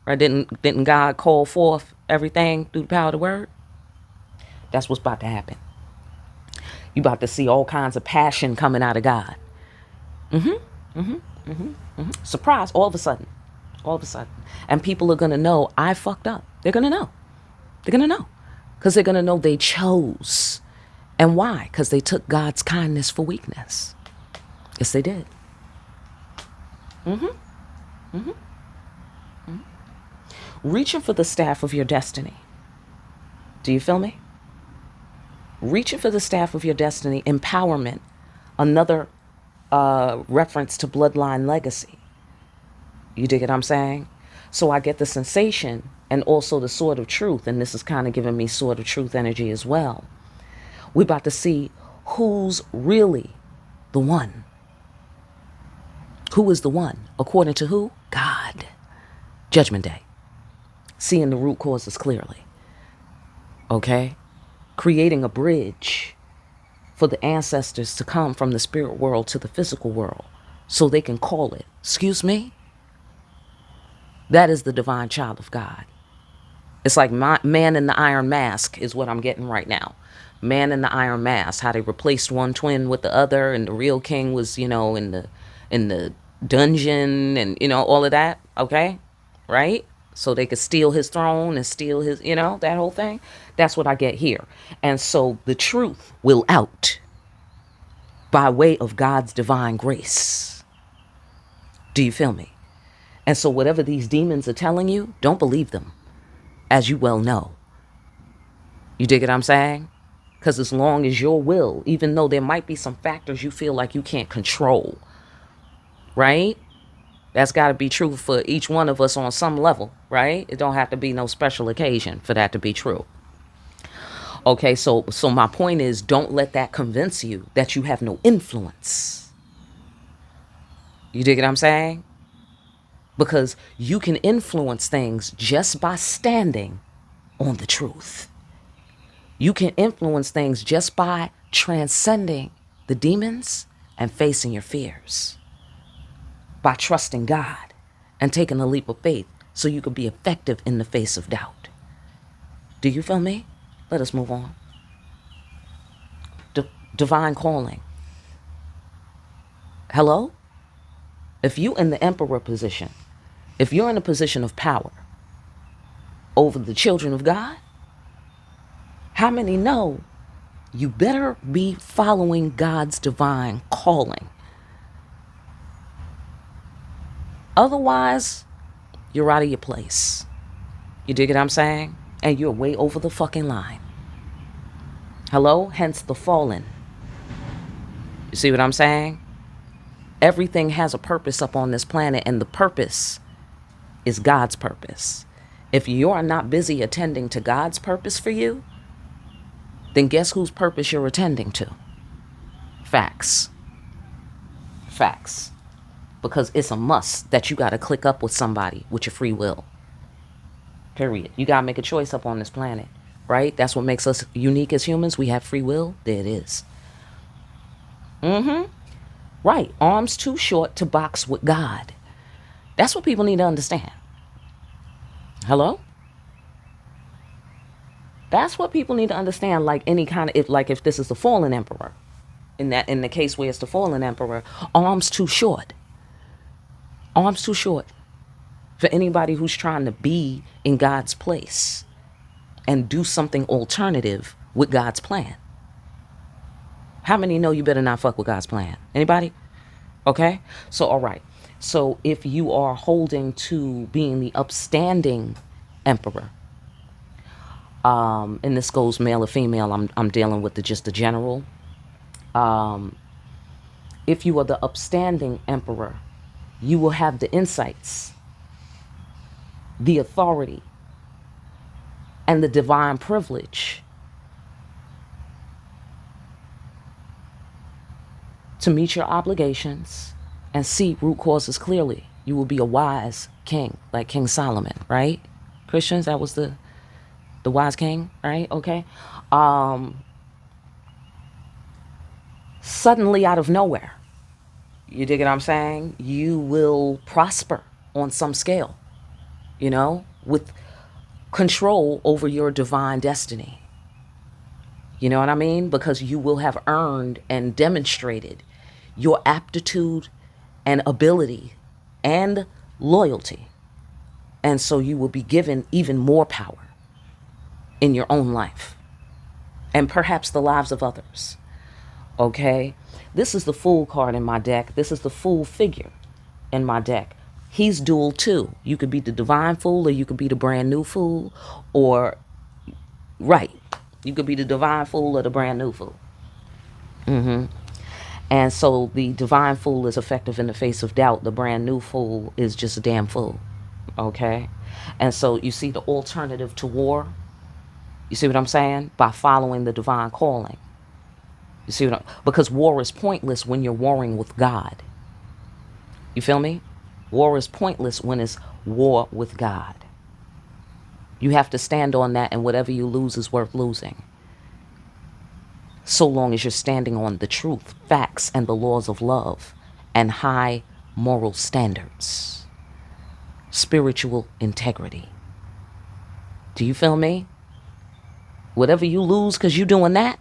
right? Didn't God call forth everything through the power of the word? That's what's about to happen. You about to see all kinds of passion coming out of God. Surprise, all of a sudden. All of a sudden. And people are going to know I fucked up. They're going to know. They're going to know. Because they're going to know they chose. And why? Because they took God's kindness for weakness. Yes, they did. Reaching for the staff of your destiny. Do you feel me? Reaching for the staff of your destiny, empowerment, another reference to bloodline legacy. You dig what I'm saying? So I get the sensation and also the sword of truth, and this is kind of giving me sword of truth energy as well. We're about to see who's really the one. Who is the one? According to who? God. Judgment Day. Seeing the root causes clearly. Okay? Creating a bridge for the ancestors to come from the spirit world to the physical world so they can call it. Excuse me? That is the divine child of God. It's like man in the iron mask is what I'm getting right now. Man in the iron mask, how they replaced one twin with the other, and the real king was, in the dungeon, and all of that. Okay, right? So they could steal his throne and steal his, that whole thing. That's what I get here. And so the truth will out by way of God's divine grace. Do you feel me? And so whatever these demons are telling you, don't believe them, as you well know. You dig what I'm saying? Because as long as your will, even though there might be some factors you feel like you can't control, right? That's got to be true for each one of us on some level, right? It don't have to be no special occasion for that to be true. Okay, so my point is, don't let that convince you that you have no influence. You dig what I'm saying? Because you can influence things just by standing on the truth. You can influence things just by transcending the demons and facing your fears. By trusting God and taking a leap of faith so you can be effective in the face of doubt. Do you feel me? Let us move on. Divine calling. Hello? If you in the emperor position, if you're in a position of power over the children of God, how many know you better be following God's divine calling? Otherwise, you're out of your place. You dig what I'm saying? And you're way over the fucking line. Hello? Hence the fallen. You see what I'm saying? Everything has a purpose up on this planet, and the purpose is God's purpose. If you are not busy attending to God's purpose for you, then guess whose purpose you're attending to? Facts. Facts. Because it's a must that you got to click up with somebody with your free will. Period. You got to make a choice up on this planet, right? That's what makes us unique as humans. We have free will. There it is. Right. Arms too short to box with God. That's what people need to understand. Hello? That's what people need to understand. Like any kind of, if this is the fallen emperor, in the case where it's the fallen emperor, arms too short. Arms too short for anybody who's trying to be in God's place and do something alternative with God's plan. How many know you better not fuck with God's plan? Anybody? Okay. So, all right. So if you are holding to being the upstanding emperor, and this goes male or female, I'm dealing with just the general. If you are the upstanding emperor, you will have the insights, the authority, and the divine privilege to meet your obligations and see root causes clearly. You will be a wise king, like King Solomon, right? Christians, that was the wise king, right? Okay. Suddenly out of nowhere, you dig what I'm saying? You will prosper on some scale, with control over your divine destiny. You know what I mean? Because you will have earned and demonstrated your aptitude and ability and loyalty. And so you will be given even more power in your own life and perhaps the lives of others. Okay? This is the Fool card in my deck. This is the Fool figure in my deck. He's dual too. You could be the divine fool or you could be the brand new fool, or, right, you could be the divine fool or the brand new fool. And so the divine fool is effective in the face of doubt. The brand new fool is just a damn fool. Okay? And so you see the alternative to war. You see what I'm saying? By following the divine calling. You see what because war is pointless when you're warring with God. You feel me? War is pointless when it's war with God. You have to stand on that, and whatever you lose is worth losing. So long as you're standing on the truth, facts, and the laws of love and high moral standards. Spiritual integrity. Do you feel me? Whatever you lose because you're doing that,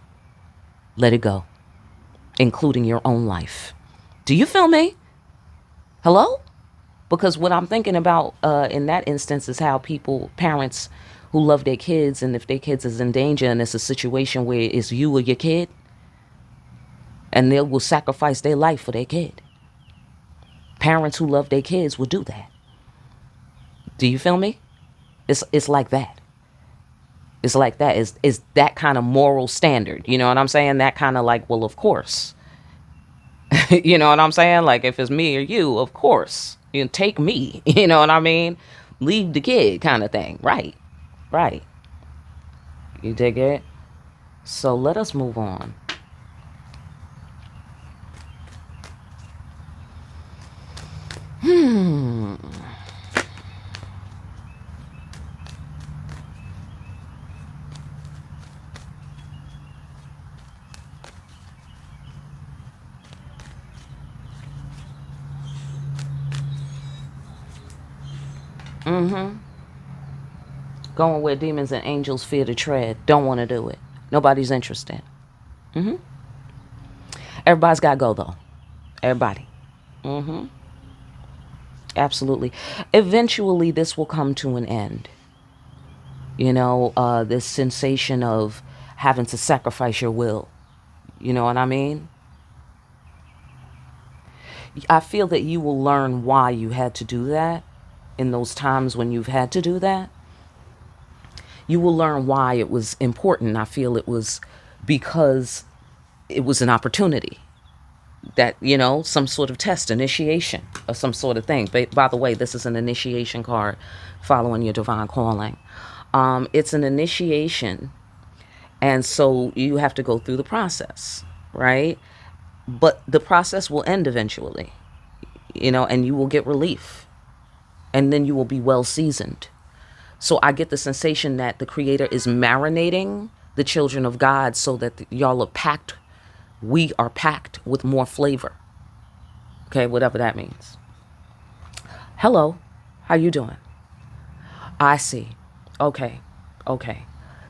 let it go, including your own life. Do you feel me? Hello? Because what I'm thinking about in that instance is how parents who love their kids, and if their kids is in danger and it's a situation where it's you or your kid, and they will sacrifice their life for their kid. Parents who love their kids will do that. Do you feel me? It's like that. It's like that. It's that kind of moral standard. You know what I'm saying? That kind of like, well, of course. You know what I'm saying? Like, if it's me or you, of course. You can take me. You know what I mean? Leave the kid kind of thing. Right. Right. You dig it? So let us move on. Going where demons and angels fear to tread. Don't want to do it. Nobody's interested. Everybody's got to go, though. Everybody. Absolutely. Eventually, this will come to an end. You know, this sensation of having to sacrifice your will. You know what I mean? I feel that you will learn why you had to do that in those times when you've had to do that. You will learn why it was important. I feel it was because it was an opportunity that, you know, some sort of test, initiation or some sort of thing. But by the way, this is an initiation card following your divine calling. It's an initiation. And so you have to go through the process, right? But the process will end eventually, you know, and you will get relief. And then you will be well seasoned. So I get the sensation that the Creator is marinating the children of God so that y'all are packed. We are packed with more flavor. Okay, whatever that means. Hello, how you doing? I see. Okay.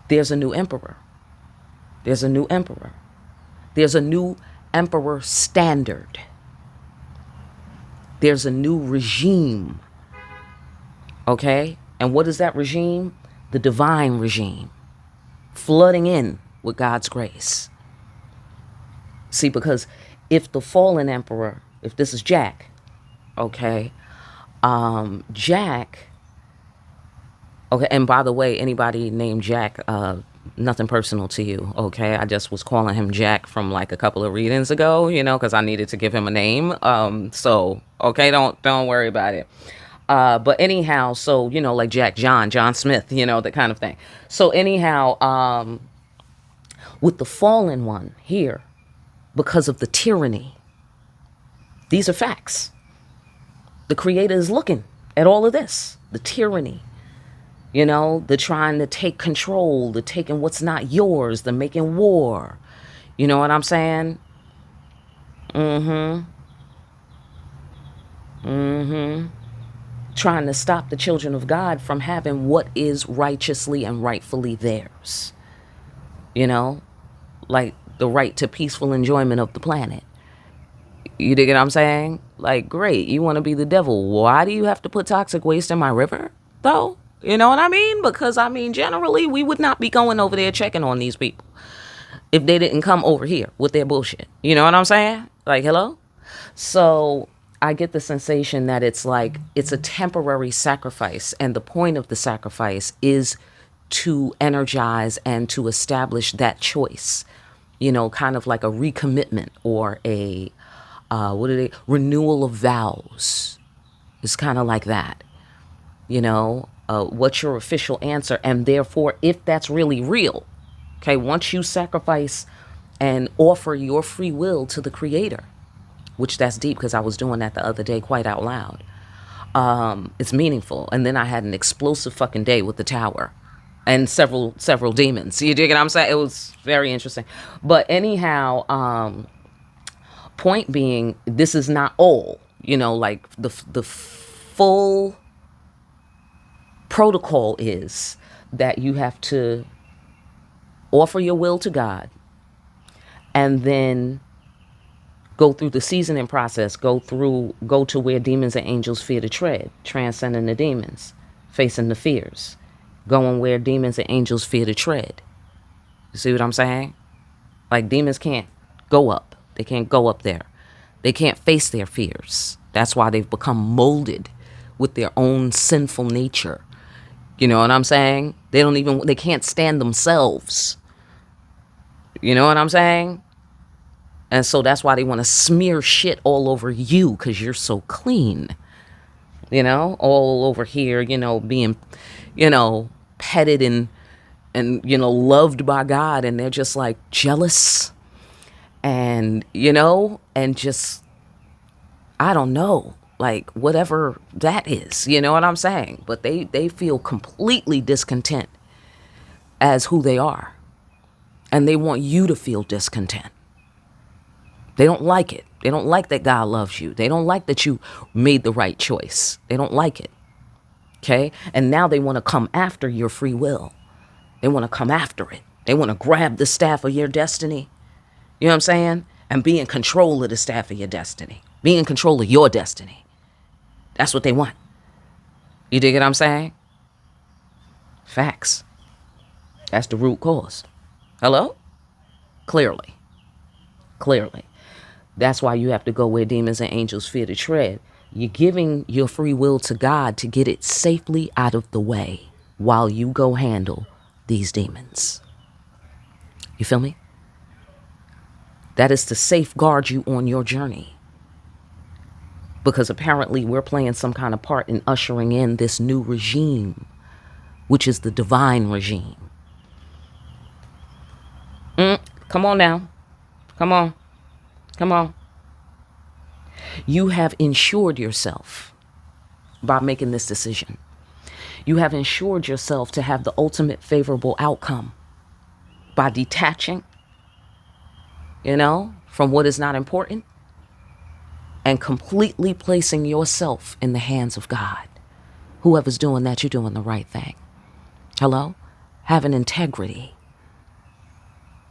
There's a new emperor. There's a new emperor. There's a new emperor standard. There's a new regime. Okay? And what is that regime? The divine regime. Flooding in with God's grace. See, because if the fallen emperor, if this is Jack, okay, Jack, okay, and by the way, anybody named Jack, nothing personal to you, okay? I just was calling him Jack from like a couple of readings ago, you know, because I needed to give him a name. So, okay, don't worry about it. But anyhow, so, you know, like Jack, John Smith, you know, that kind of thing. So anyhow, with the fallen one here, because of the tyranny, these are facts. The Creator is looking at all of this, the tyranny, you know, the trying to take control, the taking what's not yours, the making war. You know what I'm saying? Trying to stop the children of God from having what is righteously and rightfully theirs. You know? like the right to peaceful enjoyment of the planet. You dig what I'm saying? Like, great, you want to be the devil. Why do you have to put toxic waste in my river, though? You know what I mean? Because, I mean, generally, we would not be going over there checking on these people if they didn't come over here with their bullshit. You know what I'm saying? Like, hello? So I get the sensation that it's like, it's a temporary sacrifice. And the point of the sacrifice is to energize and to establish that choice, you know, kind of like a recommitment or a, renewal of vows. It's kind of like that, you know, what's your official answer? And therefore, if that's really real, okay, once you sacrifice and offer your free will to the creator, which that's deep because I was doing that the other day quite out loud. It's meaningful. And then I had an explosive fucking day with the tower and several demons. You dig what I'm saying? It was very interesting. But anyhow, point being, this is not all, you know, like the full protocol is that you have to offer your will to God and then go through the seasoning process, go to where demons and angels fear to tread, transcending the demons, facing the fears, going where demons and angels fear to tread. You see what I'm saying? Like, demons can't go up. They can't go up there. They can't face their fears. That's why they've become molded with their own sinful nature. You know what I'm saying? They can't stand themselves. You know what I'm saying? And so that's why they want to smear shit all over you because you're so clean. You know, all over here, you know, being, you know, petted and you know, loved by God. And they're just like jealous and, you know, and just, I don't know, like whatever that is. You know what I'm saying? But they feel completely discontent as who they are. And they want you to feel discontent. They don't like it. They don't like that God loves you. They don't like that you made the right choice. They don't like it. Okay? And now they want to come after your free will. They want to come after it. They want to grab the staff of your destiny. You know what I'm saying? And be in control of the staff of your destiny. Be in control of your destiny. That's what they want. You dig what I'm saying? Facts. That's the root cause. Hello? Clearly. That's why you have to go where demons and angels fear to tread. You're giving your free will to God to get it safely out of the way while you go handle these demons. You feel me? That is to safeguard you on your journey. Because apparently we're playing some kind of part in ushering in this new regime, which is the divine regime. Come on now. Come on. You have insured yourself by making this decision. You have insured yourself to have the ultimate favorable outcome by detaching, you know, from what is not important and completely placing yourself in the hands of God. Whoever's doing that, you're doing the right thing. Hello? Having integrity.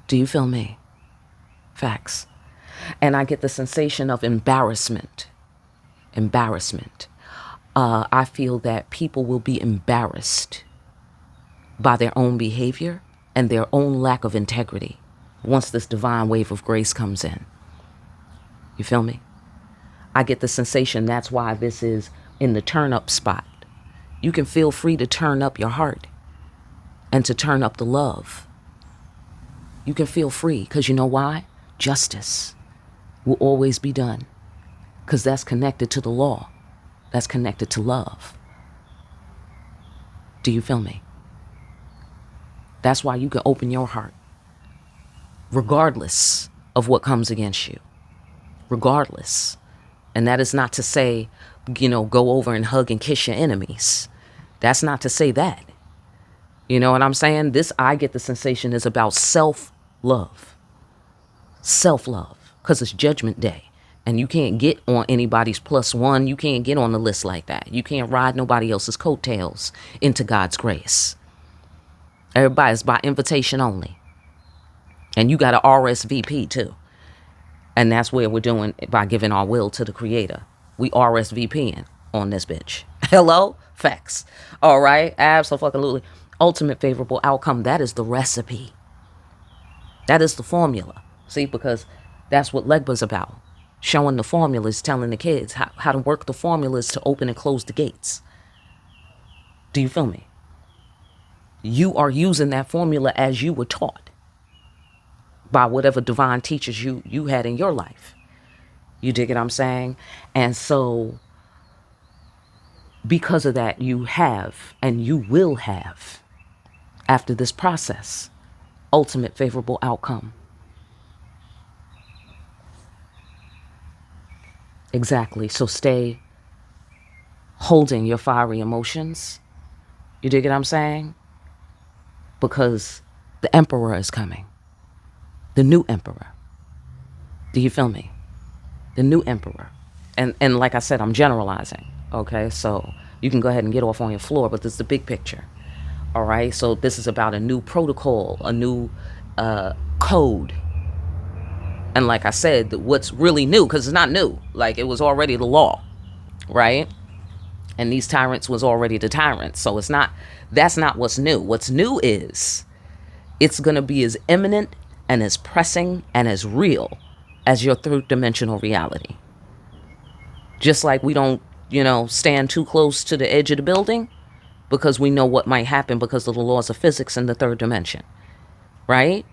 Do you feel me? Facts. And I get the sensation of embarrassment. I feel that people will be embarrassed by their own behavior and their own lack of integrity once this divine wave of grace comes in. You feel me? I get the sensation that's why this is in the turn up spot. You can feel free to turn up your heart and to turn up the love. You can feel free because you know why? Justice will always be done because that's connected to the law. That's connected to love. Do you feel me? That's why you can open your heart regardless of what comes against you. Regardless. And that is not to say, you know, go over and hug and kiss your enemies. That's not to say that. You know what I'm saying? This, I get the sensation, is about self-love. Self-love. Because it's Judgment Day. And you can't get on anybody's +1. You can't get on the list like that. You can't ride nobody else's coattails into God's grace. Everybody's by invitation only. And you got to RSVP too. And that's where we're doing it by giving our will to the creator. We RSVPing on this bitch. Hello? Facts. All right? Absolutely. Ultimate favorable outcome. That is the recipe. That is the formula. See, because that's what Legba's about. Showing the formulas, telling the kids how to work the formulas to open and close the gates. Do you feel me? You are using that formula as you were taught by whatever divine teachers you had in your life. You dig what I'm saying? And so because of that, you have and you will have, after this process, ultimate favorable outcome. Exactly. So stay holding your fiery emotions. You dig what I'm saying? Because the emperor is coming. The new emperor. Do you feel me? The new emperor. And like I said, I'm generalizing. Okay, so you can go ahead and get off on your floor, but this is the big picture. All right, so this is about a new protocol, a new code. And like I said, what's really new, because it's not new, like it was already the law, right? And these tyrants was already the tyrants. So that's not what's new. What's new is it's going to be as imminent and as pressing and as real as your third dimensional reality. Just like we don't, stand too close to the edge of the building because we know what might happen because of the laws of physics in the third dimension, right?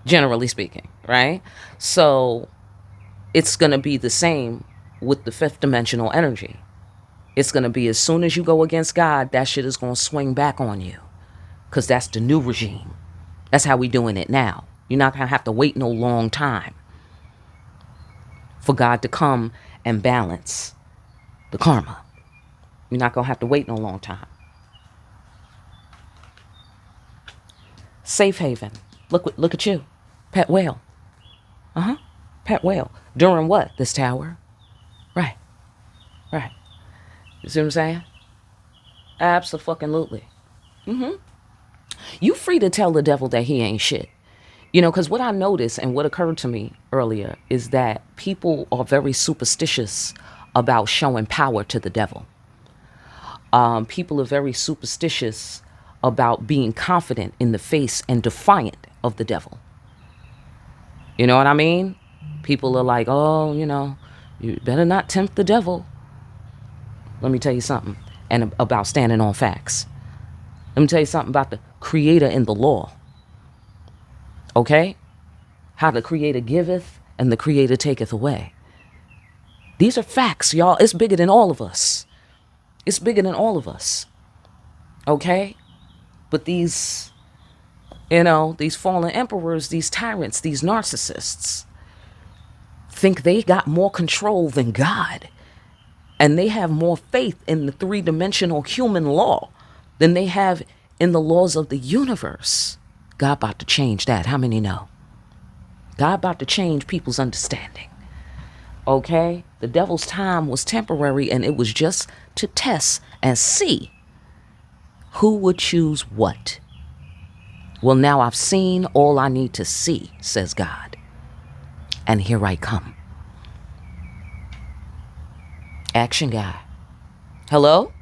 Generally speaking, right? So it's going to be the same with the fifth dimensional energy. It's going to be as soon as you go against God, that shit is going to swing back on you because that's the new regime. That's how we doing it now. You're not going to have to wait no long time for God to come and balance the karma. You're not going to have to wait no long time. Safe haven. Look at you. Pet whale. Pet whale. During what? This tower? Right. You see what I'm saying? Absolutely. You free to tell the devil that he ain't shit. Because what I noticed and what occurred to me earlier is that people are very superstitious about showing power to the devil. People are very superstitious about being confident in the face and defiant of the devil. You know what I mean? People are like, oh, you better not tempt the devil. Let me tell you something. And about standing on facts. Let me tell you something about the creator in the law. Okay? How the creator giveth and the creator taketh away. These are facts, y'all. It's bigger than all of us. It's bigger than all of us. Okay? But these fallen emperors, these tyrants, these narcissists think they got more control than God. And they have more faith in the three-dimensional human law than they have in the laws of the universe. God about to change that. How many know? God about to change people's understanding. Okay? The devil's time was temporary, and it was just to test and see who would choose what. Well, now I've seen all I need to see, says God. And here I come. Action guy. Hello?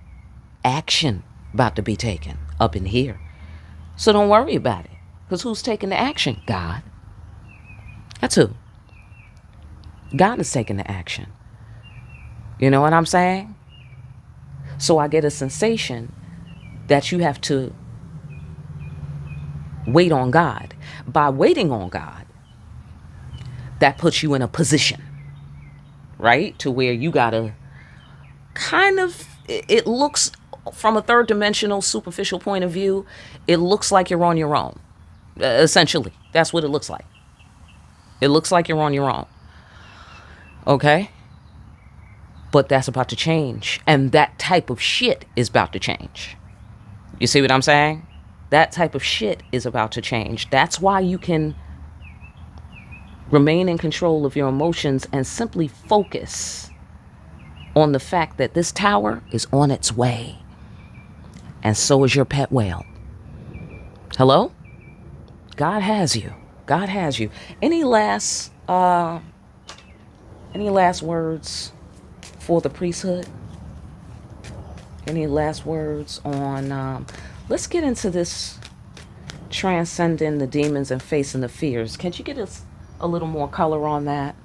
Action about to be taken up in here. So don't worry about it. Because who's taking the action? God. That's who. God is taking the action. You know what I'm saying? So I get a sensation that you have to wait on God. By waiting on God, that puts you in a position, right? To where you gotta kind of, it looks from a third dimensional superficial point of view, it looks like you're on your own. Essentially, that's what it looks like. It looks like you're on your own. Okay? But that's about to change. And that type of shit is about to change. You see what I'm saying? That type of shit is about to change. That's why you can remain in control of your emotions and simply focus on the fact that this tower is on its way. And so is your pet whale. Hello? God has you. God has you. Any last words for the priesthood? Any last words on let's get into this transcending the demons and facing the fears. Can you get us a little more color on that?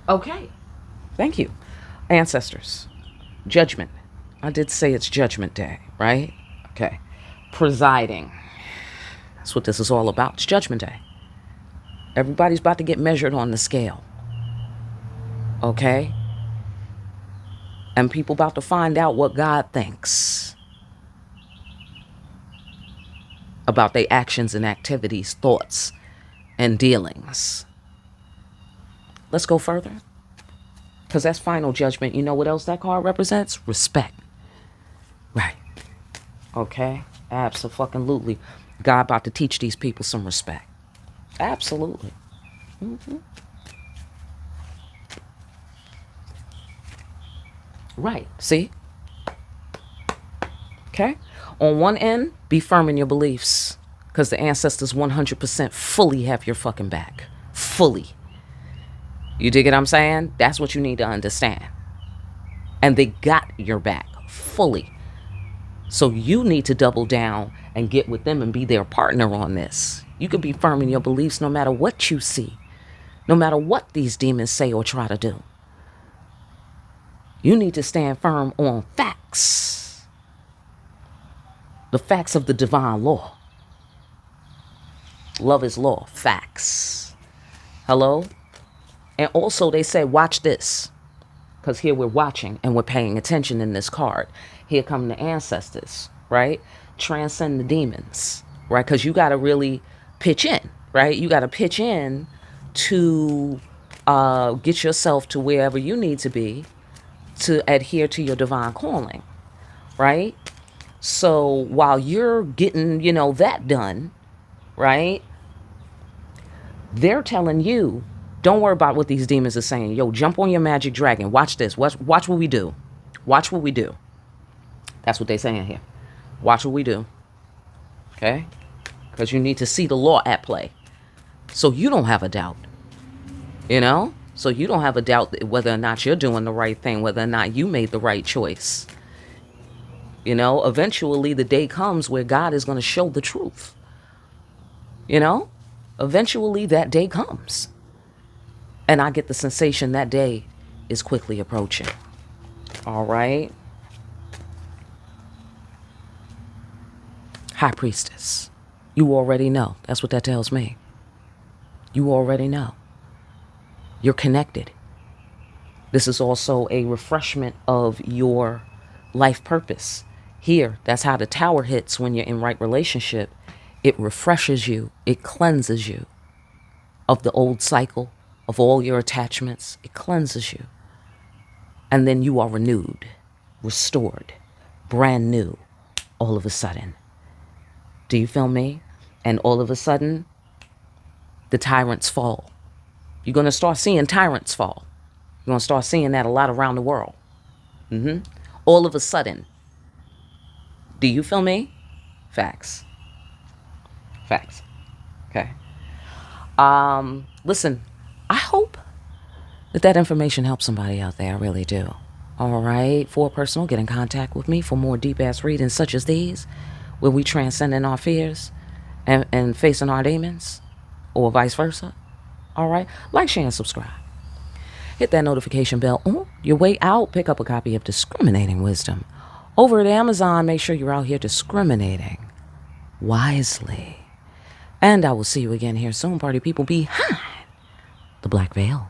Okay. Thank you. Ancestors. Judgment. I did say it's Judgment Day, right? Okay. Presiding. That's what this is all about. It's Judgment Day. Everybody's about to get measured on the scale. Okay? And people about to find out what God thinks about their actions and activities, thoughts, and dealings. Let's go further. Because that's final judgment. You know what else that card represents? Respect. Right. Okay? Absolutely. God about to teach these people some respect. Absolutely. Right. See? Okay? On one end, be firm in your beliefs. Because the ancestors 100% fully have your fucking back. Fully. You dig what I'm saying? That's what you need to understand. And they got your back. Fully. So you need to double down and get with them and be their partner on this. You can be firm in your beliefs no matter what you see. No matter what these demons say or try to do. You need to stand firm on facts. The facts of the divine law. Love is law. Facts. Hello? And also they say, watch this. Because here we're watching and we're paying attention in this card. Here come the ancestors, right? Transcend the demons, right? Because you got to really pitch in, right? You got to pitch in to get yourself to wherever you need to be to adhere to your divine calling, right? So while you're getting, that done, right? They're telling you, don't worry about what these demons are saying. Yo, jump on your magic dragon. Watch this. Watch what we do. Watch what we do. That's what they're saying here. Watch what we do. Okay? Because you need to see the law at play. So you don't have a doubt. So you don't have a doubt whether or not you're doing the right thing, whether or not you made the right choice. Eventually the day comes where God is going to show the truth. Eventually that day comes. And I get the sensation that day is quickly approaching. All right. High Priestess. You already know. That's what that tells me. You already know. You're connected. This is also a refreshment of your life purpose. Here, that's how the tower hits when you're in right relationship. It refreshes you. It cleanses you of the old cycle, of all your attachments. It cleanses you. And then you are renewed, restored, brand new, all of a sudden. Do you feel me? And all of a sudden, the tyrants fall. You're going to start seeing tyrants fall. You're going to start seeing that a lot around the world. All of a sudden. Do you feel me? Facts. Facts. Okay. Listen, I hope that information helps somebody out there. I really do. All right. For personal, get in contact with me for more deep-ass readings such as these, where we transcending our fears and facing our demons, or vice versa. All right. Like, share, and subscribe. Hit that notification bell on your way out. Pick up a copy of Discriminating Wisdom over at Amazon. Make sure you're out here discriminating wisely. And I will see you again here soon, party people, behind the black veil.